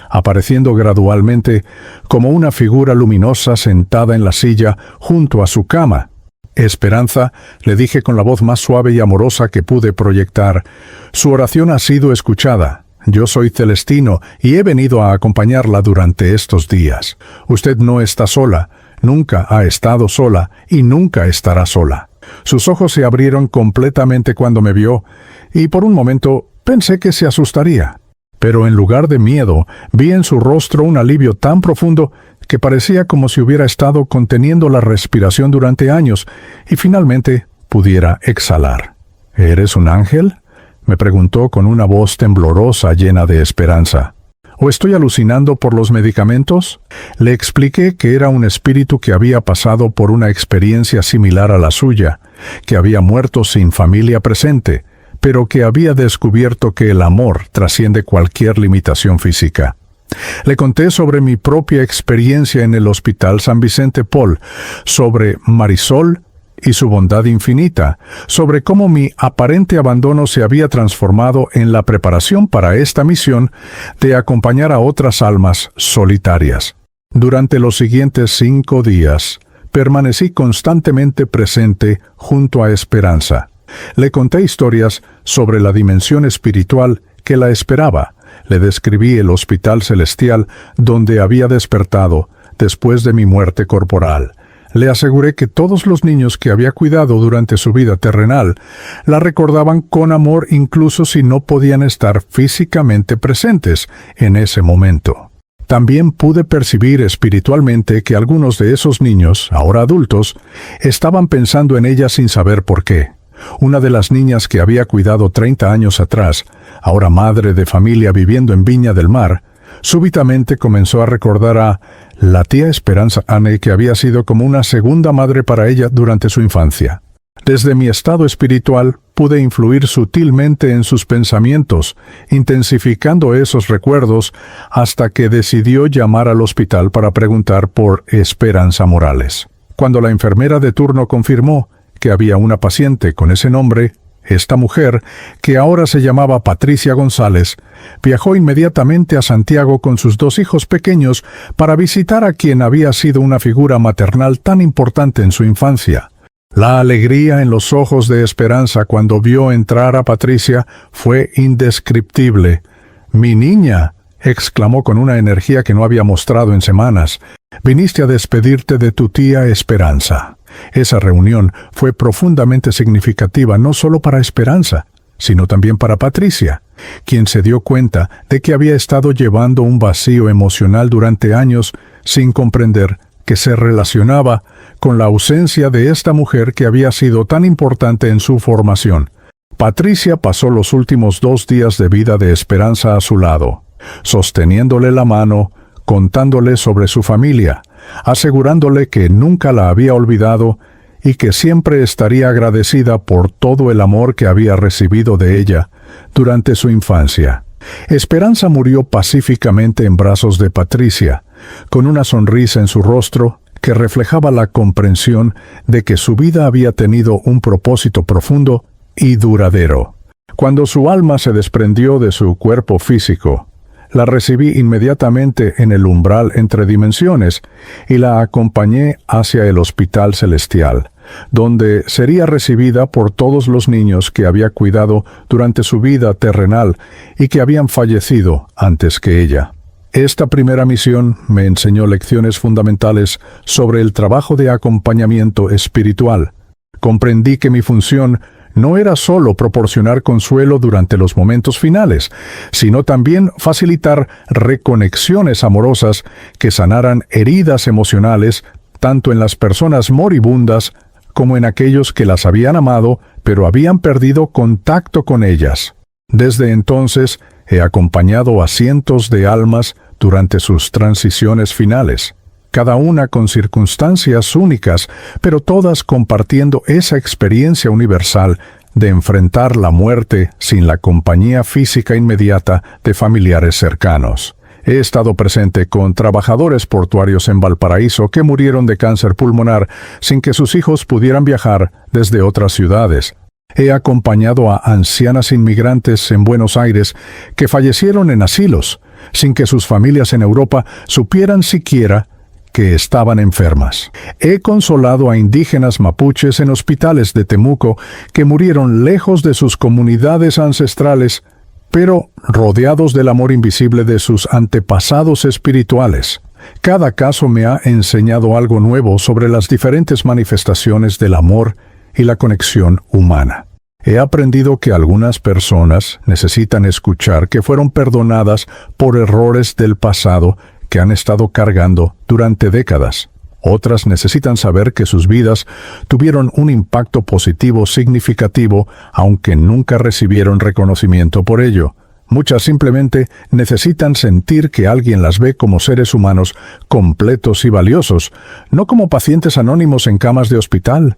S1: apareciendo gradualmente como una figura luminosa sentada en la silla junto a su cama. «Esperanza», le dije con la voz más suave y amorosa que pude proyectar, «su oración ha sido escuchada. Yo soy Celestino y he venido a acompañarla durante estos días. Usted no está sola, nunca ha estado sola y nunca estará sola». Sus ojos se abrieron completamente cuando me vio, y por un momento pensé que se asustaría. Pero en lugar de miedo, vi en su rostro un alivio tan profundo que parecía como si hubiera estado conteniendo la respiración durante años y finalmente pudiera exhalar. «¿Eres un ángel?», me preguntó con una voz temblorosa llena de esperanza. «¿O estoy alucinando por los medicamentos?». Le expliqué que era un espíritu que había pasado por una experiencia similar a la suya, que había muerto sin familia presente, pero que había descubierto que el amor trasciende cualquier limitación física. Le conté sobre mi propia experiencia en el Hospital San Vicente Paul, sobre Marisol y su bondad infinita, sobre cómo mi aparente abandono se había transformado en la preparación para esta misión de acompañar a otras almas solitarias. Durante los siguientes 5 días, permanecí constantemente presente junto a Esperanza. Le conté historias sobre la dimensión espiritual que la esperaba. Le describí el hospital celestial donde había despertado después de mi muerte corporal. Le aseguré que todos los niños que había cuidado durante su vida terrenal la recordaban con amor incluso si no podían estar físicamente presentes en ese momento. También pude percibir espiritualmente que algunos de esos niños, ahora adultos, estaban pensando en ella sin saber por qué. Una de las niñas que había cuidado 30 años atrás, ahora madre de familia viviendo en Viña del Mar, súbitamente comenzó a recordar a la tía Esperanza Anne, que había sido como una segunda madre para ella durante su infancia. Desde mi estado espiritual pude influir sutilmente en sus pensamientos, intensificando esos recuerdos hasta que decidió llamar al hospital para preguntar por Esperanza Morales. Cuando la enfermera de turno confirmó que había una paciente con ese nombre, esta mujer, que ahora se llamaba Patricia González, viajó inmediatamente a Santiago con sus 2 hijos pequeños para visitar a quien había sido una figura maternal tan importante en su infancia. La alegría en los ojos de Esperanza cuando vio entrar a Patricia fue indescriptible. «Mi niña», exclamó con una energía que no había mostrado en semanas, «viniste a despedirte de tu tía Esperanza». Esa reunión fue profundamente significativa no solo para Esperanza, sino también para Patricia, quien se dio cuenta de que había estado llevando un vacío emocional durante años sin comprender que se relacionaba con la ausencia de esta mujer que había sido tan importante en su formación. Patricia pasó los últimos 2 días de vida de Esperanza a su lado, sosteniéndole la mano, contándole sobre su familia, asegurándole que nunca la había olvidado y que siempre estaría agradecida por todo el amor que había recibido de ella durante su infancia. Esperanza murió pacíficamente en brazos de Patricia, con una sonrisa en su rostro que reflejaba la comprensión de que su vida había tenido un propósito profundo y duradero. Cuando su alma se desprendió de su cuerpo físico, la recibí inmediatamente en el umbral entre dimensiones y la acompañé hacia el Hospital Celestial, donde sería recibida por todos los niños que había cuidado durante su vida terrenal y que habían fallecido antes que ella. Esta primera misión me enseñó lecciones fundamentales sobre el trabajo de acompañamiento espiritual. Comprendí que mi función no era solo proporcionar consuelo durante los momentos finales, sino también facilitar reconexiones amorosas que sanaran heridas emocionales tanto en las personas moribundas como en aquellos que las habían amado, pero habían perdido contacto con ellas. Desde entonces, he acompañado a cientos de almas durante sus transiciones finales, cada una con circunstancias únicas, pero todas compartiendo esa experiencia universal de enfrentar la muerte sin la compañía física inmediata de familiares cercanos. He estado presente con trabajadores portuarios en Valparaíso que murieron de cáncer pulmonar sin que sus hijos pudieran viajar desde otras ciudades. He acompañado a ancianas inmigrantes en Buenos Aires que fallecieron en asilos, sin que sus familias en Europa supieran siquiera que estaban enfermas. He consolado a indígenas mapuches en hospitales de Temuco que murieron lejos de sus comunidades ancestrales, pero rodeados del amor invisible de sus antepasados espirituales. Cada caso me ha enseñado algo nuevo sobre las diferentes manifestaciones del amor y la conexión humana. He aprendido que algunas personas necesitan escuchar que fueron perdonadas por errores del pasado que han estado cargando durante décadas. Otras necesitan saber que sus vidas tuvieron un impacto positivo significativo, aunque nunca recibieron reconocimiento por ello. Muchas simplemente necesitan sentir que alguien las ve como seres humanos completos y valiosos, no como pacientes anónimos en camas de hospital.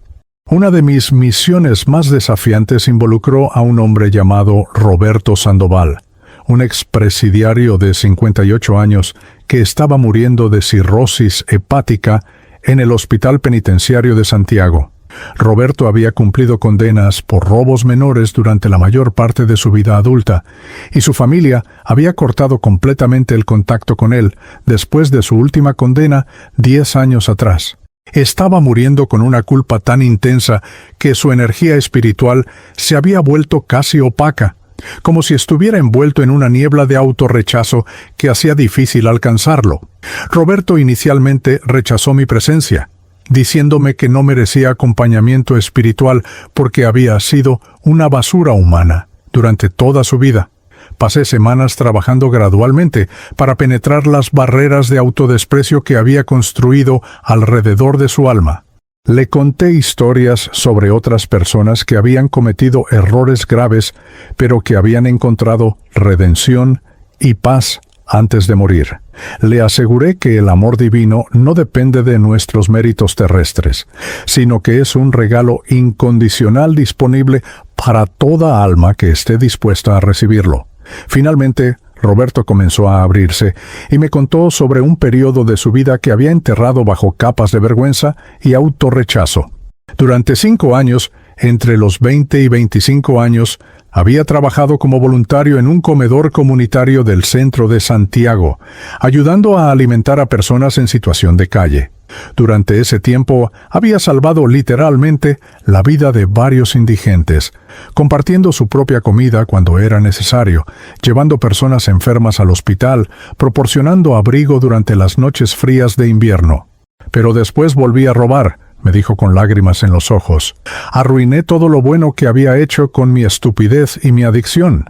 S1: Una de mis misiones más desafiantes involucró a un hombre llamado Roberto Sandoval, un expresidiario de 58 años que estaba muriendo de cirrosis hepática en el Hospital Penitenciario de Santiago. Roberto había cumplido condenas por robos menores durante la mayor parte de su vida adulta, y su familia había cortado completamente el contacto con él después de su última condena 10 años atrás. Estaba muriendo con una culpa tan intensa que su energía espiritual se había vuelto casi opaca, como si estuviera envuelto en una niebla de autorrechazo que hacía difícil alcanzarlo. Roberto inicialmente rechazó mi presencia, diciéndome que no merecía acompañamiento espiritual porque había sido una basura humana durante toda su vida. Pasé semanas trabajando gradualmente para penetrar las barreras de autodesprecio que había construido alrededor de su alma. Le conté historias sobre otras personas que habían cometido errores graves, pero que habían encontrado redención y paz antes de morir. Le aseguré que el amor divino no depende de nuestros méritos terrestres, sino que es un regalo incondicional disponible para toda alma que esté dispuesta a recibirlo. Finalmente, Roberto comenzó a abrirse y me contó sobre un periodo de su vida que había enterrado bajo capas de vergüenza y autorrechazo. Durante 5 años, entre los 20 y 25 años, había trabajado como voluntario en un comedor comunitario del centro de Santiago, ayudando a alimentar a personas en situación de calle. Durante ese tiempo había salvado literalmente la vida de varios indigentes, compartiendo su propia comida cuando era necesario, llevando personas enfermas al hospital, proporcionando abrigo durante las noches frías de invierno. Pero después volví a robar, me dijo con lágrimas en los ojos. Arruiné todo lo bueno que había hecho con mi estupidez y mi adicción.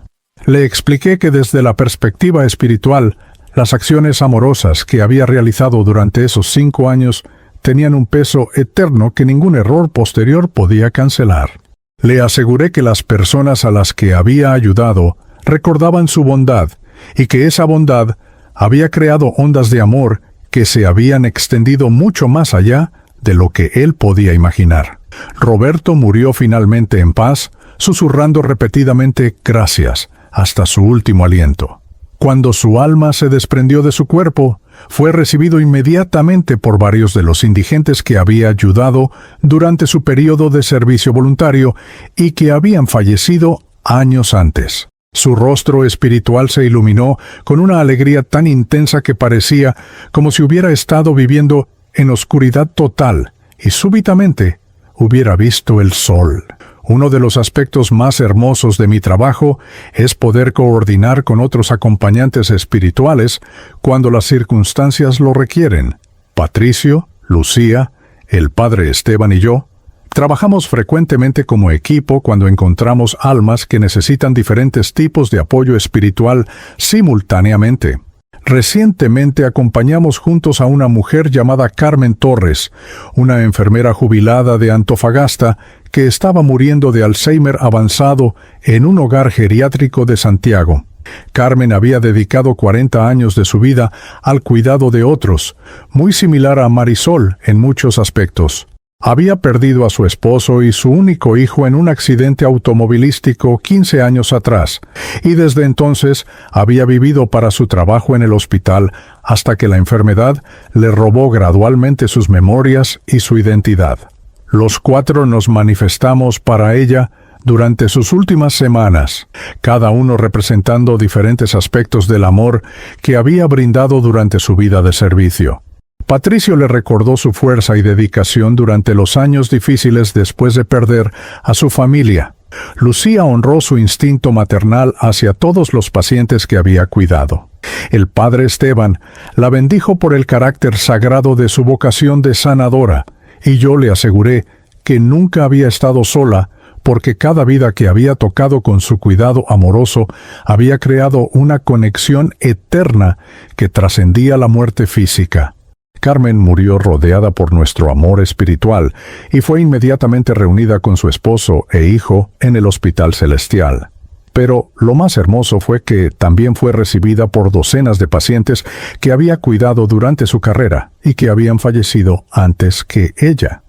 S1: Le expliqué que desde la perspectiva espiritual, las acciones amorosas que había realizado durante esos 5 años tenían un peso eterno que ningún error posterior podía cancelar. Le aseguré que las personas a las que había ayudado recordaban su bondad y que esa bondad había creado ondas de amor que se habían extendido mucho más allá de lo que él podía imaginar. Roberto murió finalmente en paz, susurrando repetidamente gracias hasta su último aliento. Cuando su alma se desprendió de su cuerpo, fue recibido inmediatamente por varios de los indigentes que había ayudado durante su periodo de servicio voluntario y que habían fallecido años antes. Su rostro espiritual se iluminó con una alegría tan intensa que parecía como si hubiera estado viviendo en oscuridad total y súbitamente hubiera visto el sol. Uno de los aspectos más hermosos de mi trabajo es poder coordinar con otros acompañantes espirituales cuando las circunstancias lo requieren. Patricio, Lucía, el padre Esteban y yo Trabajamos frecuentemente como equipo cuando encontramos almas que necesitan diferentes tipos de apoyo espiritual simultáneamente. Recientemente acompañamos juntos a una mujer llamada Carmen Torres, una enfermera jubilada de Antofagasta que estaba muriendo de Alzheimer avanzado en un hogar geriátrico de Santiago. Carmen había dedicado 40 años de su vida al cuidado de otros, muy similar a Marisol en muchos aspectos. Había perdido a su esposo y su único hijo en un accidente automovilístico 15 años atrás, y desde entonces había vivido para su trabajo en el hospital hasta que la enfermedad le robó gradualmente sus memorias y su identidad. Los 4 nos manifestamos para ella durante sus últimas semanas, cada uno representando diferentes aspectos del amor que había brindado durante su vida de servicio. Patricio le recordó su fuerza y dedicación durante los años difíciles después de perder a su familia. Lucía honró su instinto maternal hacia todos los pacientes que había cuidado. El padre Esteban la bendijo por el carácter sagrado de su vocación de sanadora, y yo le aseguré que nunca había estado sola, porque cada vida que había tocado con su cuidado amoroso había creado una conexión eterna que trascendía la muerte física. Carmen murió rodeada por nuestro amor espiritual y fue inmediatamente reunida con su esposo e hijo en el Hospital Celestial. Pero lo más hermoso fue que también fue recibida por docenas de pacientes que había cuidado durante su carrera y que habían fallecido antes que ella.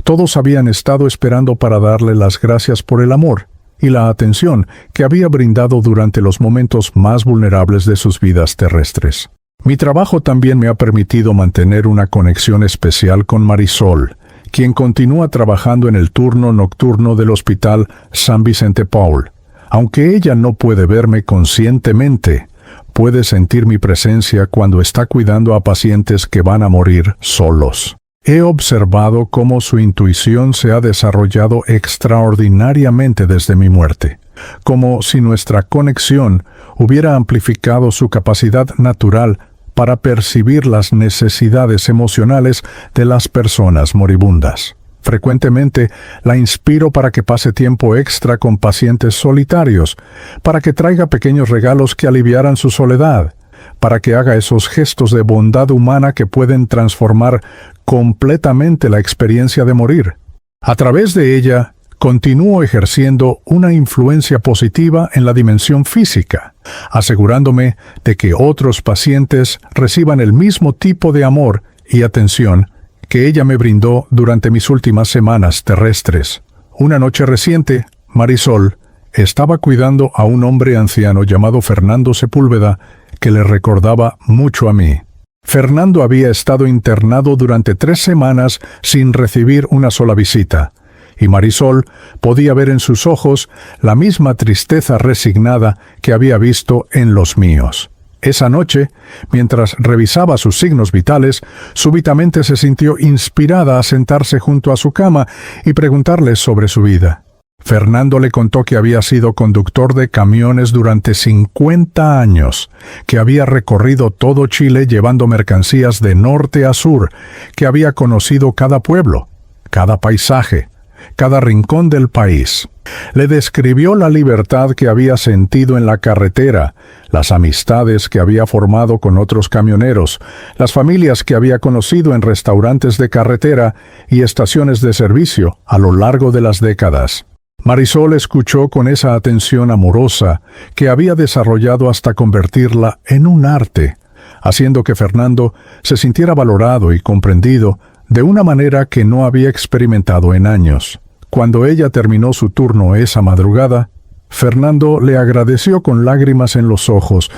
S1: Todos habían estado esperando para darle las gracias por el amor y la atención que había brindado durante los momentos más vulnerables de sus vidas terrestres. Mi trabajo también me ha permitido mantener una conexión especial con Marisol, quien continúa trabajando en el turno nocturno del Hospital San Vicente Paul. Aunque ella no puede verme conscientemente, puede sentir mi presencia cuando está cuidando a pacientes que van a morir solos. He observado cómo su intuición se ha desarrollado extraordinariamente desde mi muerte, como si nuestra conexión hubiera amplificado su capacidad natural para percibir las necesidades emocionales de las personas moribundas. Frecuentemente la inspiro para que pase tiempo extra con pacientes solitarios, para que traiga pequeños regalos que aliviaran su soledad, para que haga esos gestos de bondad humana que pueden transformar completamente la experiencia de morir. A través de ella, continúo ejerciendo una influencia positiva en la dimensión física, asegurándome de que otros pacientes reciban el mismo tipo de amor y atención que ella me brindó durante mis últimas semanas terrestres. Una noche reciente, Marisol estaba cuidando a un hombre anciano llamado Fernando Sepúlveda que le recordaba mucho a mí. Fernando había estado internado durante 3 semanas sin recibir una sola visita, y Marisol podía ver en sus ojos la misma tristeza resignada que había visto en los míos. Esa noche, mientras revisaba sus signos vitales, súbitamente se sintió inspirada a sentarse junto a su cama y preguntarle sobre su vida. Fernando le contó que había sido conductor de camiones durante 50 años, que había recorrido todo Chile llevando mercancías de norte a sur, que había conocido cada pueblo, cada paisaje, cada rincón del país. Le describió la libertad que había sentido en la carretera, las amistades que había formado con otros camioneros, las familias que había conocido en restaurantes de carretera y estaciones de servicio a lo largo de las décadas. Marisol escuchó con esa atención amorosa que había desarrollado hasta convertirla en un arte, haciendo que Fernando se sintiera valorado y comprendido de una manera que no había experimentado en años. Cuando ella terminó su turno esa madrugada, Fernando le agradeció con lágrimas en los ojos,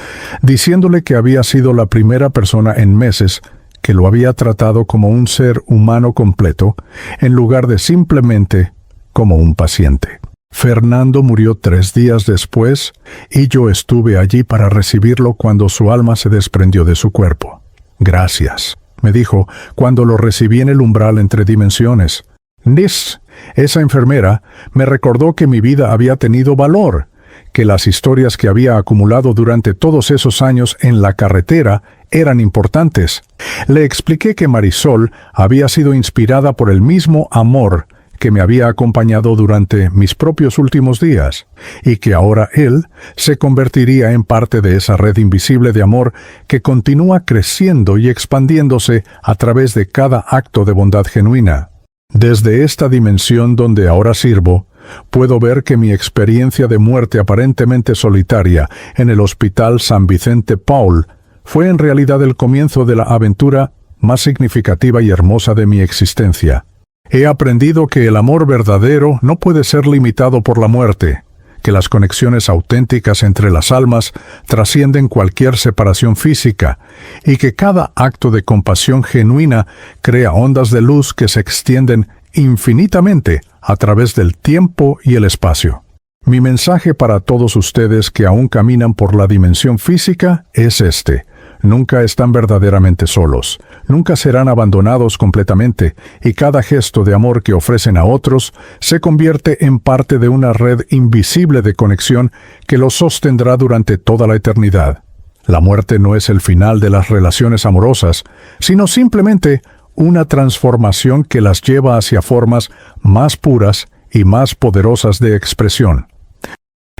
S1: diciéndole que había sido la primera persona en meses que lo había tratado como un ser humano completo, en lugar de simplemente como un paciente. Fernando murió 3 días después, y yo estuve allí para recibirlo cuando su alma se desprendió de su cuerpo. Gracias, me dijo cuando lo recibí en el umbral entre dimensiones. Nis, esa enfermera, me recordó que mi vida había tenido valor, que las historias que había acumulado durante todos esos años en la carretera eran importantes. Le expliqué que Marisol había sido inspirada por el mismo amor que me había acompañado durante mis propios últimos días, y que ahora Él se convertiría en parte de esa red invisible de amor que continúa creciendo y expandiéndose a través de cada acto de bondad genuina. Desde esta dimensión donde ahora sirvo, puedo ver que mi experiencia de muerte aparentemente solitaria en el Hospital San Vicente Paul fue en realidad el comienzo de la aventura más significativa y hermosa de mi existencia. He aprendido que el amor verdadero no puede ser limitado por la muerte, que las conexiones auténticas entre las almas trascienden cualquier separación física, y que cada acto de compasión genuina crea ondas de luz que se extienden infinitamente a través del tiempo y el espacio. Mi mensaje para todos ustedes que aún caminan por la dimensión física es este: nunca están verdaderamente solos, nunca serán abandonados completamente, y cada gesto de amor que ofrecen a otros se convierte en parte de una red invisible de conexión que los sostendrá durante toda la eternidad. La muerte no es el final de las relaciones amorosas, sino simplemente una transformación que las lleva hacia formas más puras y más poderosas de expresión.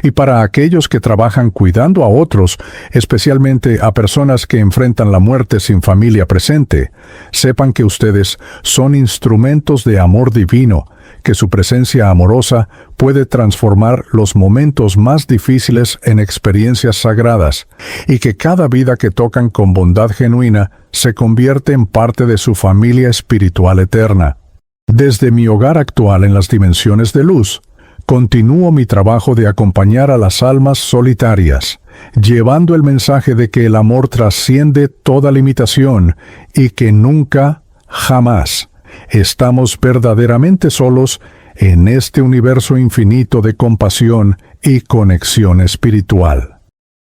S1: Y para aquellos que trabajan cuidando a otros, especialmente a personas que enfrentan la muerte sin familia presente, sepan que ustedes son instrumentos de amor divino, que su presencia amorosa puede transformar los momentos más difíciles en experiencias sagradas, y que cada vida que tocan con bondad genuina se convierte en parte de su familia espiritual eterna. Desde mi hogar actual en las dimensiones de luz, continúo mi trabajo de acompañar a las almas solitarias, llevando el mensaje de que el amor trasciende toda limitación y que nunca, jamás, estamos verdaderamente solos en este universo infinito de compasión y conexión espiritual.